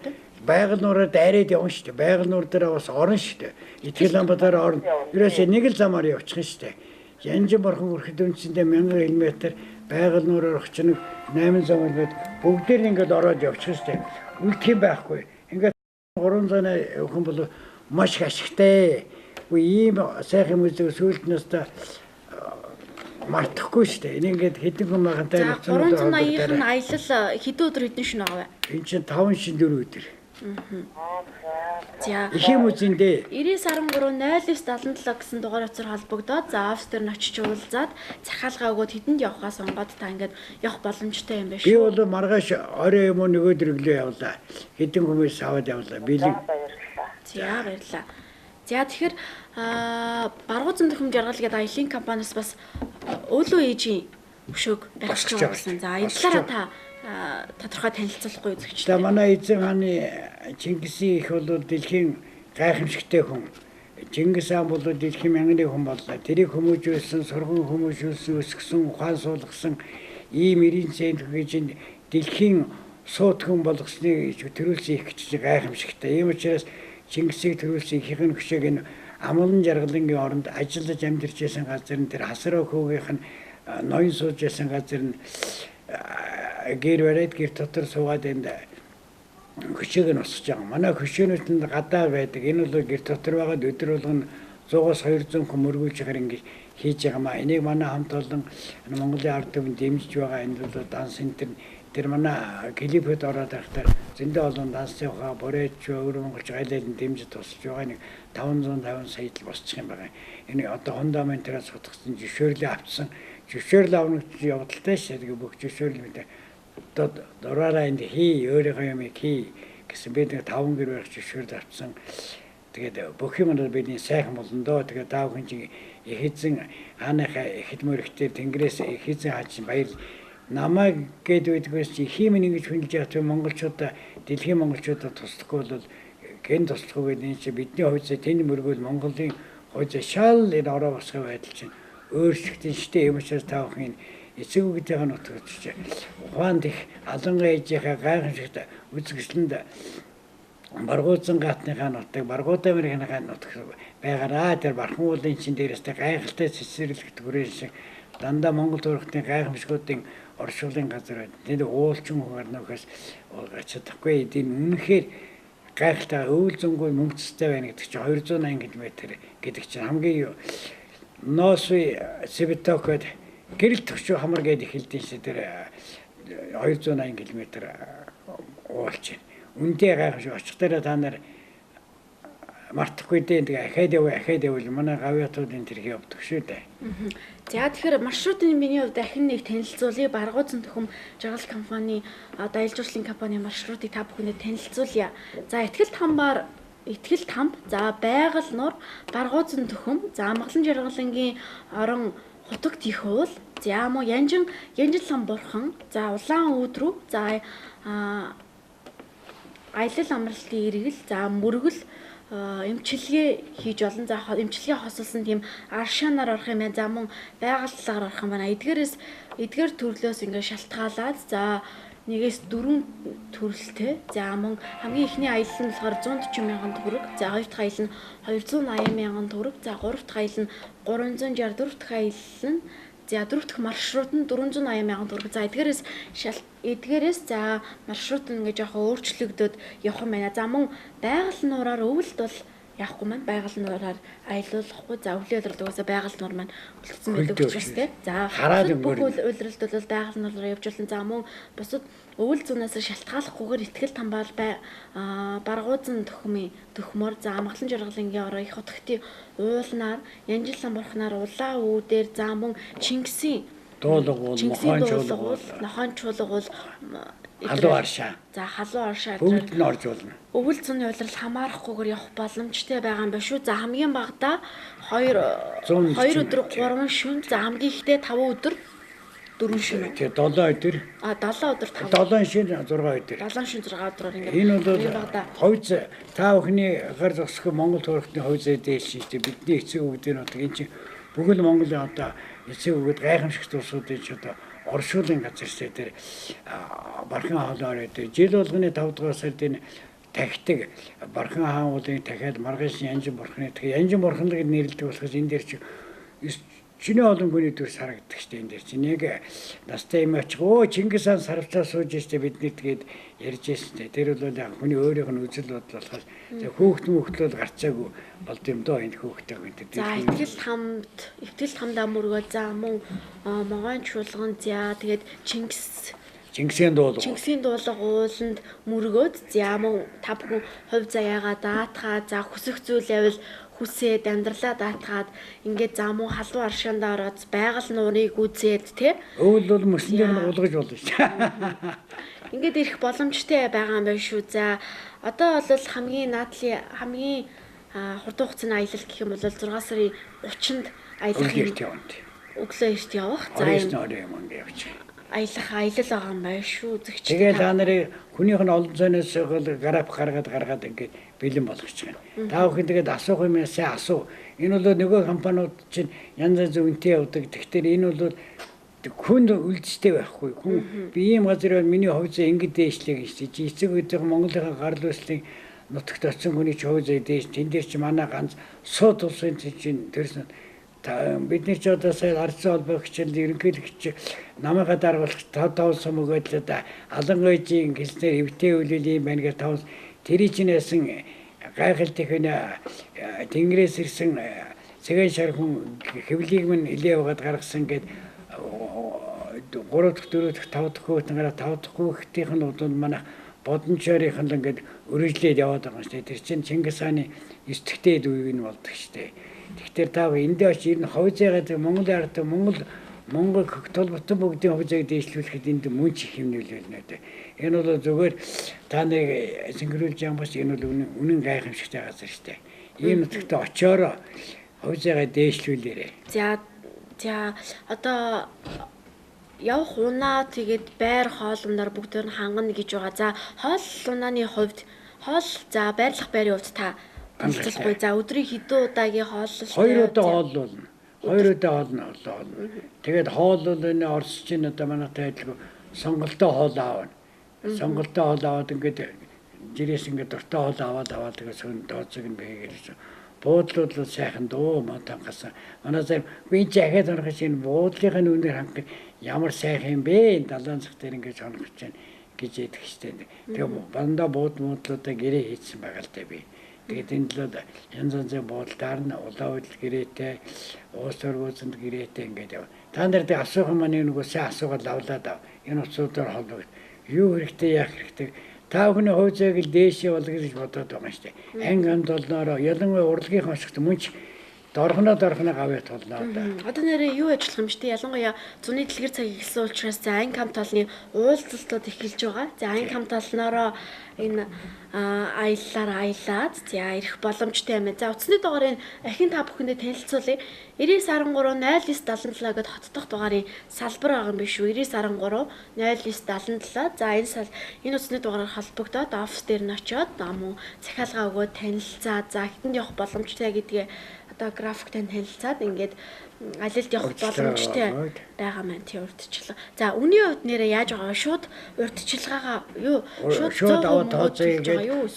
байгаль нуураар дайраад явна шүү дээ. Байгаль нуур дээр бас орно шүү дээ. Итгэл ламбадаар орно. Ерөөсөө нэг л замаар явчих шүү дээ. Янжин бурхан өрхөд үнцэндээ 1000 км байгаль нуураар очно 8 замаар гээд бүгдээр ингээд ороод явчих шүү дээ. Үлдэх юм байхгүй. Ингээд 300 хүн бол маш их ашигтай. Үгүй ийм сайхан үзэг сүүлднээс та мартахгүй шүү дээ. Энийг ингээд хэдэн хүн байгаантай За 380-ийн аялал хэдэн өдөр хэдэн шөнө байгаа вэ? энэ чинь 5 шин 4 өдөр. За Их юм үзэндээ. 9913-0977 гэсэн дугаар утсаар холбогдоод за офс дээр нь очиж уулзаад захиалгаа өгөөд хэдэнд явахаа сонгоод та ингээд явах боломжтой юм байна Би шүү. бол маргааш орой юм уу нөгөөдөр өглөө явлаа. Хэдэн хүмүүс аваад явлаа. Биелэг За баярлалаа. За тэгэхээр баргуузан төхөм жаргал гэдэг аялын компаниас бас өвлөө ээжийн өшөөг барьж байгаа гэсэн. За энэ талаараа та тодорхой танилцуулахгүй үзэгчтэй. За манай эзэн хааны Чингисийн их бол дэлхийн гайхамшигтай хүн. Чингис хаан бол дэлхийн мянганы хүн боллоо. Тэрийг хүмүүжүүлсэн, сурган хүмүүжүүлсэн, өсгсөн, ухаан суулгасан ийм эрийн зэнд гэж дэлхийн сууд хүн болгосны төрүүлсэн их гэж гайхамшигтай. Ийм учраас Чингисийг төрүүлсэн ихэнх хөшөөг энэ амгалан жаргалангийн оронд ажиллаж амьдарч байсан газар нь тэр хасраа хүүгийнх нь ноён сууж байсан газар нь гэр бариад гэр дотор суугаад энд хөшөөг нь усаж байгаа. Манай хөшөөнөнд гадаа байдаг. Энэ бол гэр дотор байгаад өдөр болгоно 100-аас 200 хүн мөргүүлж байгаа ингэ хийж байгаа маа. Энийг манай хамт олон Монголын ард түмэнд дэмжиж байгаа. Энэ бол данс центр тэр манай клипэд ороод байхдаа зөндөө олон дансын ухаа борооч өөр монголч айлын дэмжиж тусалж байгаа нэг 550 сая л босчих юм байна. Энэ одоо фундаментаас сутгсан зөвшөөрлөө авцсан. Зөвшөөрлөө авах явдалтай шүү. Тэгээ бүх зөвшөөрлөө мэдээ одоо дураараа энд хий өөрийнхөө юм хий гэсэн бид нэг 5 гэр барих зөвшөөрөл авцсан. Тэгээд бүх юм нь бидний сайхан болно доо. Тэгээд даав хүн чинь их эзэн хааныхаа ихэд мөрөгтэй тэнгэрээс их эзэн хаачин баяр намайг гэдэг үгээс их юм ингэж хүндж явах монголчуудаа дэлхийн монголчуудаа туслахгүй бол гэн туслахгүй гэдэг чинь бидний хувьд тэнд мөргөл Монголын хувьд шал энэ ороо босгох байдал чинь өөрчлөлтийн штэ юм учраас таахын эцэг үгтэйгээ нутгч ухаанд их алангаа ээжийнхээ гайхамшигт үзэсгэлэнд баргуузан гатныхаа нутаг баргуудаа мэрийнхээ нутаг байгаараа тэр бархан уулын чин дээрээс гайхалтай цэцэрлэгт хүрэн шиг дандаа Монгол төрхтний гайхамшгуудын оршуулгын газар байна. Тэнд уулчин хугарнахаас чадахгүй эдийн үнэхээр гайхалтай өвөлзөнгөө мөнгөцтэй байна гэдэг чинь 280 км гэдэг чинь хамгийн ноосви Сибитокод гэрэл төвчөө хамар гээд эхэлдэг шээ тэр 280 км уулч байна. Үнтэй гайхамшиг очихдоо та нар мартахгүй дээ ахаад явал манай гавьяатуудын тэрхий явдаг шүү дээ. За тэгэхээр маршрутын миний хувьд дахин нэг танилцуулъя. Баргуузан төхөм жаргал компани одоо аялал жуулчлалын компани маршрутыг та бүхэнд танилцуулъя. За Итгэл тамб, за Байгаль нуур, Баргуузан төхөм, за Амгалан жаргалангийн орон Хутагт их уул, за мөн Янжил лам бурхан, за Улаан өөдрөв, за аялал амралтын иргэл, за мөргөл эмчилгээ хийж олон за эмчилгээ хосолсон тийм аршаанаар орох юм байна. За мөн байгальталаар орох юм байна. Эдгээр төрлөөс ингээ шалтгаалаад за 1-4 төрөлтэй. За мөн хамгийн ихний аялал нь болохоор 140 мянган төгрөг. За хоёр дахь аялал нь 280 мянган төгрөг. За гурав дахь аялал нь 360, дөрөв дахь аялал нь за дөрөв дахь маршрут нь 480 мянган төгрөг. За эдгээрээс за маршрут нь ингээ жоохон өөрчлөгдөд явах юм байна. За мөн байгаль нуураар өвөлд бол явахгүй маань байгаль нуураар аялуулахгүй. За өвлийн улиралд угаасаа байгаль нуур маань үлдсэн байдаг учраас тийм. За бүх улиралд бол байгаль нуураар явж болно. За мөн бусад өвөл зүүнээс шалтгааллахгүйгээр Итгэл тамбал Баргуузан төхмөр за Амгалан жаргалангийн ороо их хотгтын уулнаар Янжил лам бурхнаар улаан үүдээр за мөн Чингисийн дуулгуул Нохон чуулгуул халуун аршаа. За халуун аршаа бүгд нь орж болно. Өвөл зүүнний улирал хамаарахгүйгээр явах боломжтой байгаа юм байна шүү. За хамгийн багадаа 2 өдөр 3 шөнө, за хамгийн ихдээ 5 өдөр 4 шөнө. Тэгээ 7 өдөр. 7 өдөр 5. 7 шөнө 6 өдөр. 7 шөнө 6 өдрөөр ингээд. Энэ бол хойц та бүхний гар зогсох Монгол төрхтний хойцоо дээлшин шүү. Бидний эцэг өвгдийн нутаг энэ чинь бүгд Монголын одоо эцэг өвгд гайхамшигт улсуудын ч одоо оршуулгын газар шүү. Тэр Бархан хаалаар дээр жил болгоны 5 дугаар сарын тахитаг Бархан хаан уулын дахиад маргааш Янжин бурхны тэгээ Янжин бурхныг нэрлэдэг болохоос энэ дээр чи чиний олон хүний төр сарагддаг штэ энэ дээр чи нэг настай юм очих Чингис хаан сарвцаа сууж штэ бидний тэгээд ярьж штэ тэр бол хүний өөрийнх нь үзэл бодол болохоос хөөхт гарцаагүй болд юм доо энэ хөөхтэй хүн дээр. За Итгэл тамдаа мөргөө за мөн могоон чуулган за тэгээд Чингисийн дуулга ууланд мөргөөд за мөн та бүхэн хувь заяагаа даатгаа за хүсэх зүйл явал хүсээд амьдралаа даатгаад ингээд за мөн халуун аршаандаа ороод байгаль нуурыг үзээд тий өвөл бол мөсөн дээр нь уулгаж болно шүү. Ингээд ирэх боломжтой байгаа юм байна шүү. За одоо бол хамгийн хурдан хугацааны аялал гэх юм бол 6 сарын 30-нд аялах юм. Өглөө эрт явах. За юм явж. Аялал байгаа юм байна шүү. Тэгээд та нарыг хүнийх нь олон зойноос гарап гаргаад ингээд бэлэн болгож байна. Та бүхэн тэгээд асуух юм ясаа асуу. Энэ бол нөгөө компаниуд чинь янз янз үнэтэй явдаг. Тэгэхээр энэ бол хүнд үлдстэй байхгүй. Хүн би ийм газар миний хувьцаа ингэж дээшлээ гэж чи эцэг үеийн Монголын гарал үүслийн нутагт очсон хүний ч хөөзөө дээш тэн дээр чи манай ганц сууд улсын чинь төрсөн бидний ч одоо сая ардсан холбоо хичээл ерөнхийлөгч намайга даргуулах 5 сум өгөөд л алангойжийн гэлснээр эвтэй үлээл юм байна гэж 5 тэрий чинээсэн гайхалтай хүн тэнгэрээс ирсэн цэгэн шар хүн хэвлийг минь илээ угаад гаргасан гээд 3 дахь 4 дахь 5 дахь хүүхднэрээ 5 дахь хүүхдийнх нь удаа манай бодончорийнх нь ингээд өргөжлээд яваад байгаа юм шүү дээ. Тэр чинь Чингис хааны 9 дэх дээд үеиг нь болдог шүү дээ. Тэгэхээр та эндээ очиж ер нь ховзайгаад Монголын ард Монгол толботон бүгдийн ховзайг дээшлүүлэхэд энд мөн ч их юм нөлөөлнө дээ. Энэ бол зүгээр та нэг синхруулж юм бас энэ бол үнэн гайхамшигтай газар шүү дээ. Ийм нутагт очиороо ховзайгаа дээшлүүлээрээ. За одоо явах унаа тэгээд байр хоолндор бүгдээр нь хангана гэж байгаа. За хоол унааны хувьд за байрлах байрын хувьд та танилцуулахгүй. За өдрийн хэдэн удаагийн хооллол 2 удаа хооллуулна. 2 удаа хооллуулна. Тэгээд хоол бол энэ Орос чинь одоо манайтай адилгүй сонголтоо хоол аавна. Сонголтоо хоол аваад ингээд жирээс ингээд дуртай хоол аваад тэгээд сүн дооцог нь бэгээр буудлууд л сайхан дөө матангасан. Манай зэрэг би ч ахаад орох чинь буудлынхаа нүнээр хангах ямар сайхан юм бэ? Далайн зах дээр ингэж хоногч чинь гэж яддаг штеп. Тэгээ бандаа буудлуудаа гэрээ хийсэн байгаа л да би. Тэгээд энэ л янз янзын буудлаар нь улаан удал гэрээтэй, уус өргөзөнд гэрээтэй ингэж яв. Та нар дэ асуух юм маань нэг үсээ асуугаад лавлаад ав. Энэ утсуудаар холбогд. Юу хэрэгтэй яах хэрэгтэй? Та бүхний хөвзөөг л дээшээ болгох гэж бодоод байгаа шүү дээ. Анги амд олноороо ялангуяа урлагийн хоншигт мөнч дорхноо авъя толноо да. Одоо нэрээ юу ажиллах юм бэ? Ялангуяа зуны дэлгэр цаг ихсэн учраас за анги хамт олны уулзалтууд эхэлж байгаа. За анги хамт олноороо энэ аяллаад за ирэх боломжтой юм. За утасны дугаарыг ахин та бүхэндээ танилцуулъя. 9913 0977 гэд хот дахь дугаарын салбар байгаа юм биш үү? 9913 0977. За энэ утасны дугаараар холбогдоод офис дээр нь очиод мөн захиалга өгөөд танилцаа. За хэтэнд явах боломжтой гэдгээ одоо графиктэй танилцаад ингээд алилд явах боломжтой байгаа маань тий урдчлага. За үүний хувьд нэрээ яаж байгаа вэ? Шууд урдчилгаагаа юу шууд аваад тооцоо гэж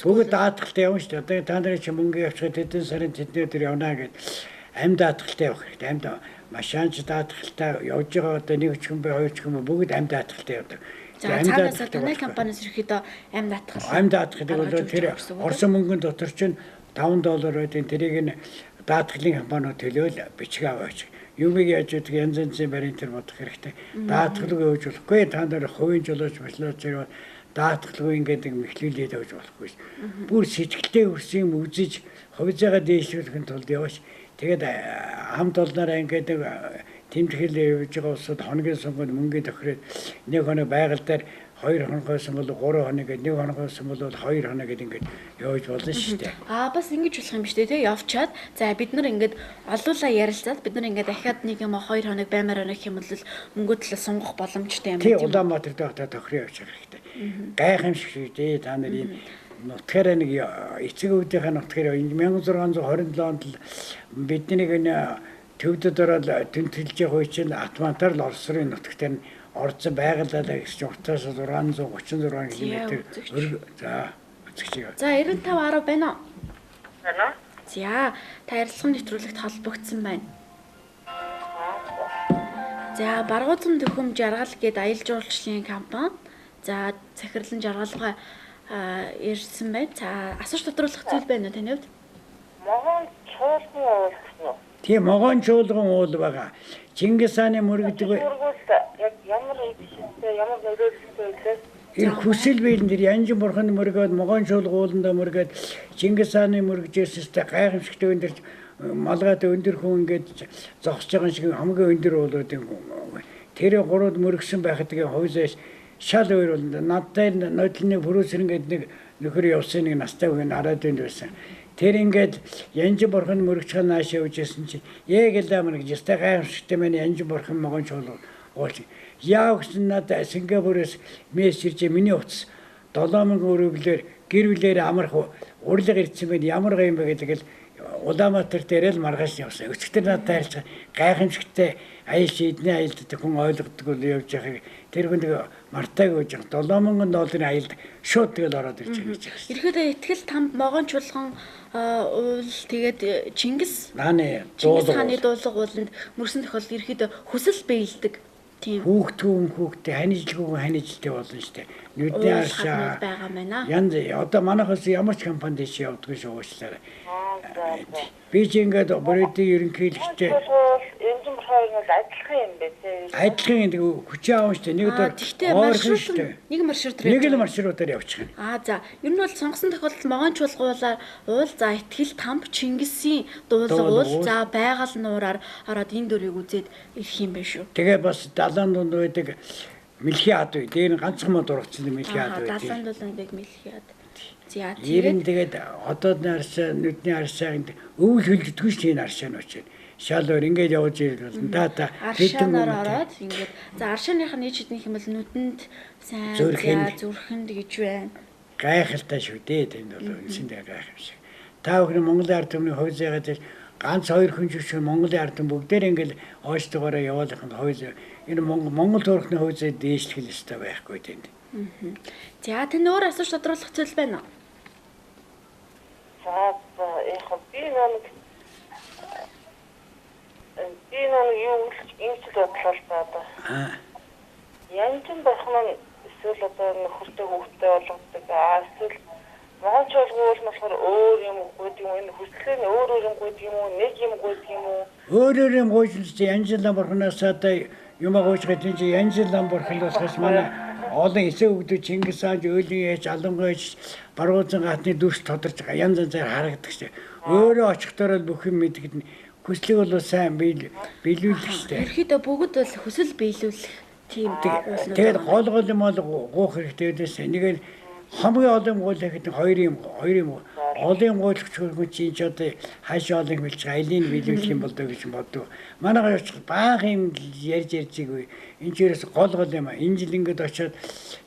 бүгд даатгалтай явна шүү дээ. Одоо та нарын чи мөнгө авчихад хэдэн сарын тэдний өдөр явна гэд амь даатгалтай явах хэрэгтэй. Амь машинч даатгалтай явж байгаа одоо нэг ч хүн бай хоёр ч хүн бүгд амь даатгалтай явдаг. За цаанаас танай компаниас ерөөхдөө амь даатгал. Амь даатгалыг бол тэр Орсын мөнгөнд дотор чинь $5 байдیں۔ Тэрийг нь даатгалын компаниуд төлөөл бичгээ аваач. Юуг яаж үүдэг янз янзын баримт төр бодох хэрэгтэй. Даатгалыг өгж болохгүй. Та нар хувийн жолооч болоод зэрэг даатгалгүй ингээд мэхлүүлээд өгж болохгүй. Бүр сэтгэлтэй хүрсэн юм үзэж ховзайгаа дээшлүүлэхэд тулд яваач. Тэгээд хамт олноор ингээд тэмдэглэл явж байгаа улсууд хоногийн сонгоод мөнгө тохироод нэг хоног байгаль дээр 2 хоногоос бол 3 хоног гэдэг, 1 хоногоос бол 2 хоног гэдэг ингээд явж болно шүү дээ. Бас ингэж болох юм биш үү те явчаад за бид нар ингээд олуулаа ярилцаад бид нар ингээд дахиад нэг юм 2 хоног баймаар өнөх юм бол мөнгө төлөө сунгах боломжтой юм тийм. Улаанбаатар дэхтэй тохироо явж байгаа хэрэгтэй. Гайхамшиг шүү дээ. Та нарын нутгаар нэг эцэг үүдийнхээ нутгаар 1627 онд л бидний энэ төвдөд ороод тэнтэлж явах чинь Атмантар л Орос руу нутагтэр орцсон байгалаа гэж уртаас 636 км. За үзчихье. За 9510 байна уу? Байна. За та ярилцлагын нэвтрүүлэгт холбогдсон байна. За Баргуузан төхөм жаргал гээд аялал жуулчлалын компани. За захирлан жаргалгаа ирсэн байна. За асууж тодруулах зүйл байна уу таны хувьд? Могон чуулган уулсан. Тийм могон чуулган уул байгаа. Чингис хааны мөргөдөг Ямар эвшилтэй ямар нөлөөлөлтэй энэ хүсэл биелэн дэр янжин бурхан мөргөөд могон чуулгууланда мөргөөд Чингис хааны мөргөжөөсөстэй гайхамшигтай өндөр малгайд өндөр хүн ингээд зогсож байгаа шиг хамгийн өндөр болоод юм. Тэр гурууд мөргсөн байхадгийн хойзоос шал өөр бол надтай нодлны бүрөөсөр ингээд нэг нөхөр явсан нэг настай хүн хараад байсан. Тэр ингээд янжин бурхан мөргөж нааш явжсэн чи яг л амар гэж ястай гайхамшигтай мэн янжин бурхан могон чуулган уул. Яа гэсэн надад Сингапуроос мессеж миний утас 7000 өрөглөөр гэр бүлээр амарх урлаг ирсэн байд ямар гайм бэ гэдэг л Улаанбаатар дээр л маргааш явсан. Өчигдөр надад харилцаа гайхамшигтай аял шийдний аялд хүн ойлгодог бол явж байгааг тэр хүн нэг мартааг өгж байгаа. $7,000 аялд шууд тэгэл ороод ирж байгаа гэж байна. Ерөөдөө итгэл там могон чуулган уул тэгээд Чингис Хааны хааны дуулга ууланд мөрсөн тохиолдолд ерөөдөө хүсэл биелдэг. Тийм. Хүүхдээ ханижилтэй болно шүү дээ. Нүдний аршаа байгаа байна. янз одоо манайхаас ямар ч компани дэш явдаггүй шүү уучлаарай. Би ч ингээд бүрээдийн ерөнхийлөгчтэй Янзын болохоор нь адилхан юм бэ те. адилхан хүчээ аав шүү дээ. Нэг удаа Тэгтээ маршрут нэг маршрут нэг л маршрутаар явчих юм. За ер нь бол сонгосон тохиолдолд могон чуулгуулаар уул за итгэл тамп Чингисийн дуулга уул за байгаль нуураар ороод энэ дөрвийг үзээд ирэх юм байна шүү. Тэгээ бас далайн дунд байдаг мэлхий ад үе. Дээр нь ганцхан мод ургацсан мэлхий ад үе. Далайн дулааныг мэлхий ад. За Ерэн тэгээд одоод наршаа нүдний аршаанд өвөл хөлддөггүй шүү энэ аршаа нь очив. Шалвар ингээд явж ирэл болно. Та аршаанаар ороод ингээд за аршааных нь нийт юм бол нүдэнд сайн зүрхэнд гэж байна. Гайхалтай шүү дээ. Тэнд бол үнсэндээ гайхамшиг. Та бүхэн Монголын ард түмний хувь заяагаад ганц хоёр хүн шиг Монголын ард түмэн бүгдээр ингээд ойштойгоороо явуулах нь хувь энэ Монгол төрхний хувь заяа дээшлэх ёстой байхгүй тэнд. За тань өөр асууж тодруулах зүйл байна уу? За яг би нэг юу ингэж бодлоо л одоо. Янзын бурхан эсвэл одоо нөхөртэй хөвгтэй болгодог. Эсвэл могон чуулгуул болохоор өөр юм гүйдэг юм. Энэ хүслээ нь өөр юм гүйдэг юм уу? Нэг юм гүйдэг юм уу? Өөр юм гойж янзлан бурхнаас одоо юм гойж гэдэг чинь янзлан бурхан болохоос манай олон эсээ өгдөг Чингис хаан өөлийн ээж алангойч баруузан гатны дүрс тодорч байгаа янз янзаар харагддаг шээ. Өөрөө очихдоор л бүх юм мэдгэн хүслийг бол сайн биелүүлэх шээ. Ерхийдөө бүгд бол хүсэл биелүүлэх тийм тэгээд гол юм бол гуух хэрэгтэй байдээс нэгээр хамгийн олон гол гэхэд хоёр юм олон гоолч хүн чинь ч одоо хаашаа олон хэлж байгаа айлын биелүүлэх юм болдог гэж боддог. Манайгаа очих баах юм ярьж ийгүй. Энэ чирээс гол юм. Энэ жил ингээд очиод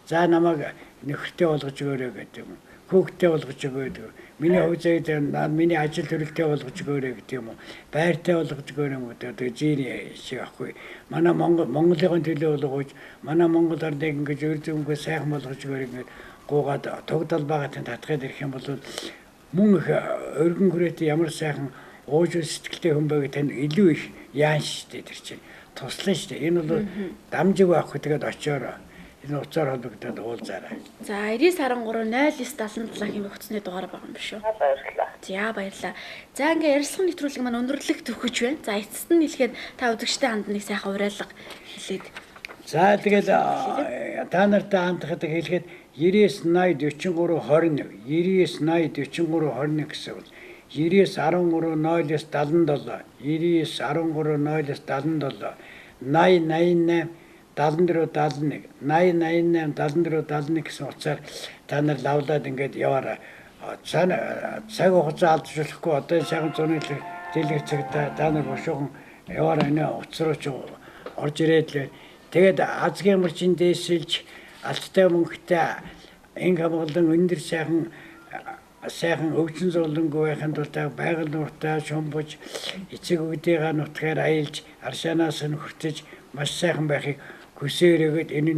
за намайг нөхөртэй болгож өгөөрэй гэдэг юм. Хүүхдтэй болгож өгөөд. Миний хувь заяа миний ажил төрөлтэй болгож өгөөрэй гэдэг юм уу. Байртай болгож өгөөрэй юм уу. Одоо зэри шиг ахгүй. Манай Монголын төлөө болгож манай Монгол ардыг ингээд өөр зөвгөө сайхан болгож өгөөрэй гэдэг гуугаад тогтол багт татгаад ирэх юм бол мөн их өргөн хүрээтэй ямар сайхан ууж сэтгэлтэй хүн байг тань илүү их яан штэ тэр чинь туслана штэ. Энэ бол дамжиг байхгүй тэгээд очиороо энэ уцаар холбогдоод уулзаарай. За 99130977 хэмээх утасны дугаар байгаа юм биш үү? Баярлалаа. За баярлалаа. За ингээ ярилцлага нэвтрүүлэг маань өндөрлөх төгөж байна. За эцэст нь хэлэхэд та үзэгчтэй ханд нэг сайхан уриалга хэлээд. За тэгэл та нартай хамтдаа хэлэхэд 99804321 99804321 гэсэн бол 99130977 99130977 8088 7471 гэсэн утсаар та нар лавлаад ингээд яваарай. Цаг хугацаа алдчихгүй одоо сайхан зуны дэлгэр цагта та нар бошуухан яваарай нэ утас руу ч орж ирээд тэгээд азгийн мөрчин дээсэлж алттай мөнгөтэй инг хамгаалан өндөр сайхан өвчин зовлонгүй байхын тулд байгаль нууртай шумбаж эцэг үүдийнхаа нутгаар аялж аршаанаас нь хүртэж маш сайхан байхыг хүсээрээгээд энэ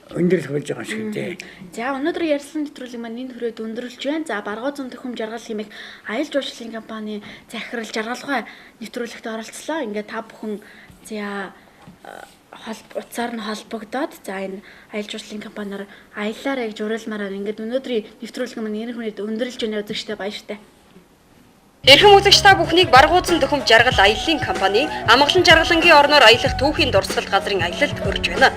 өндөрлөх болж байгаа шиг дээ. За өнөөдөр ярьсан нэвтрүүлэг маань энэ хүрээд өндөрлж байна. За Баргуу зүүн төхөм жаргал хэмээх аялал жуулчлалын компани захирал жаргалгай нэвтрүүлэгт оролцлоо. Ингээд та бүхэн за утсаар нь холбогдоод за энэ аялал жуулчлалын компаниар аяллаарэ гэж уриалмаараа ингээд өнөөдрийн нэвтрүүлэг маань энэ хүрээд өндөрлж байна үзэгчтэй баяртай. Эрхэм үзэгч та бүхнийг Баргуузан төхөм жаргал аяллаа компани Амгалан жаргалангийн орноор аялах түүхийн дурсгал газрын аялалд хүрж байна.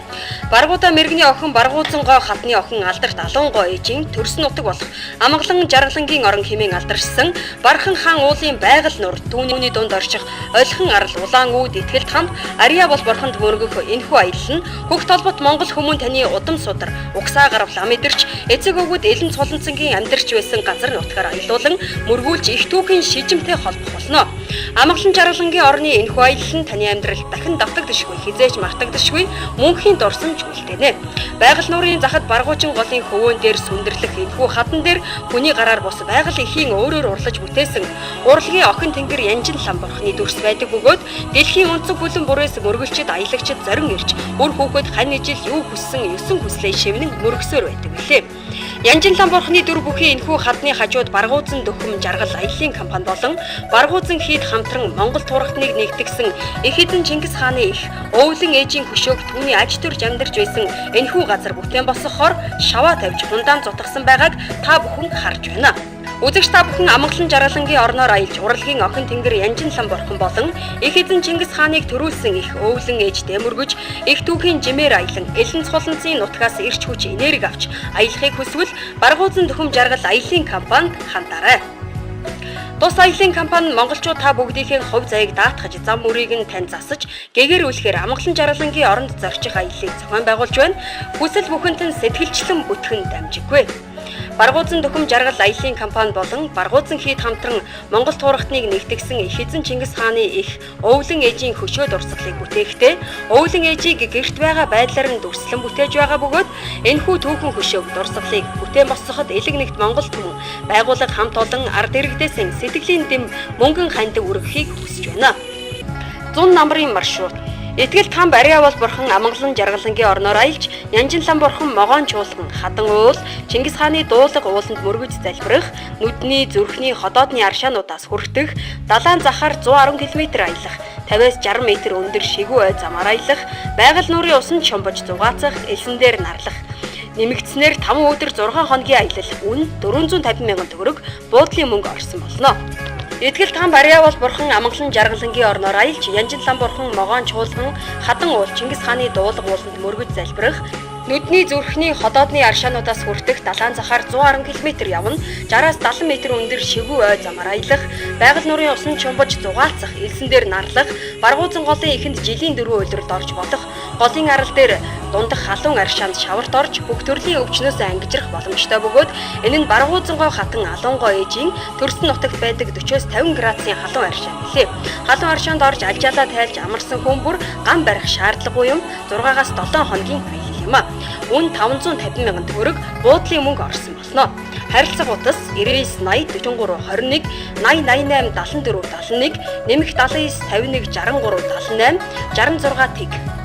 Баргуудаа мэрэгний охин Баргуузангоо хатны охин алдарт Алунгоо ээжийн төрсөн нутаг болох Амгалан жаргалангийн орон хэмээн алдаршсан Бархан хаан уулын байгаль нуур түүний дунд орчих олхон арал улаан үүд итгэл там Ариа бол бурханд мөргөх энэхүү аялал нь Хөх толбот Монгол хүмүүн таны удам судар угсаа гарав лам идэрч эцэг өвгөд элен цолонцонгийн амьдарч байсан газар нутгаар аялуулан мөргүүлж их түүхийн шижимтэй холбох болно. Амгалан жаргалангийн орны энэхүү аялал нь таны амьдралд дахин давтагдашгүй, хизээж мартагдашгүй мөнхийн дурсамж үлдээнэ. Байгаль нуурын захад баргуучин голын хөвөөн дээр сүндэрлэх энэхүү хадан дээр хүний гараар бус байгаль эхийн өөрөөр урлаж бүтээсэн урлагийн охин тэнгэр янжин лам борхны дүрс байдаг бөгөөд дэлхийн өнцөг бүлэн бүрээс мөргөлчд аялагчд зорин ирж бүр хүүхэд хань ижил юу хүссэн ёсон хүслээ шивнэн мөргсөөр байдаг билээ. Янжин лам борхны дүр бүхий энэхүү хадны хажууд баргуузан дөхөм жаргал аяллаа компани болон баргуузан хийд хамтран Монгол турхтныг нэгтгэсэн их эзэн Чингис хааны их өвлөн ээжийн хөшөөг түүний аж төрж амьдарч байсан энэхүү газар бүтээн босгохоор шаваа тавьж хундаан зутгасан байгааг та бүхэн харж байна. Үзэгч та бүхэн амгалан жаргалангийн орноор аялж урлагийн охин тэнгэр янжин лам борхон болон их эзэн Чингис хааныг төрүүлсэн их өвлөн ээж дэмөргөж их түүхийн жимээр аялан элен цолонцын нутгаас ирч хүч энерги авч аялахыг хүсвэл баргуузан дөхөм жаргал аяллаа компанид хандаарай. Тус аяллаа компани монголчууд та бүгдийнхээ хувь заяаг даатгаж зам мөрийг нь тань засаж гэгэрүүлэхээр амгалан жаргалангийн оронд зорчих аяллыг зохион байгуулж байна. Хүсэл бүхэнд нь сэтгэлчлэн бүтгэн дамжиггүй. Баргуузан дөхөм жаргал аяллаа компани болон баргуузан хийд хамтран Монгол турхтныг нэгтгэсэн их эзэн Чингис хааны их өвлөн ээжийн хөшөө дурсгалыг бүтээхдээ өвлөн ээжийг гэрт байгаа байдлаар нь дүрслэн бүтээж байгаа бөгөөд энэхүү түүхэн хөшөөг дурсгалыг бүтээн босгоход элэг нэгт Монгол түмэн байгууллага хамт олон ард иргэдээсэн сэтгэлийн дэм мөнгөн хандаг үргэхийг хүсэж байна. 100 намрын маршрут Итгэл там бариа бол бурхан амгалан жаргалангийн орноор аялж янжин лам бурхан могоон чуулган хадан уул Чингис хааны дуулга ууланд мөргөж залбирах нүдний зүрхний ходоодны аршаануудаас хүртэх далайн захаар 110 км аялах 50-аас 60 м өндөр шигүү ой замаар аялах байгаль нуурын усанд шомбож зугаацах элсэн дээр нарлах нэмэгдснээр 5 өдөр 6 хоногийн аялал үн 450 мянган төгрөг буудлын мөнгө орсон болно. Итгэл там бариа бол бурхан амгалан жаргалангийн орноор аялж янжин лам бурхан могоон чуулган хадан уул Чингис хааны дуулга ууланд мөргөж залбирах нүдний зүрхний ходоодны аршаануудаас хүртэх далайн захаар 110 км явна 60-аас 70 м өндөр шигүү ой замаар аялах байгаль нуурын усанд чумбаж зугаалцах элсэн дээр нарлах баргуузан голын ихэнд жилийн 4 улиралд орж болох голын арал дээр дундах халуун аршаанд шаварт орж бүх төрлийн өвчнөөс ангижрах боломжтой бөгөөд энэ нь баргуузангой хатан алуунгой ээжийн төрсөн нутагт байдаг 40-50 градусын халуун аршаан билээ. Халуун аршаанд орж алжаалаа тайлж амарсан хүн бүр гам барих шаардлагагүй юм 6-аас 7 хоногийн аялал юм а. Үн 550 мянган төгрөг буудлын мөнгө орсон болно. Харилцах утас 99 80 43 21 80 88 74 71 нэмэх 79 51 63 78 66 тэг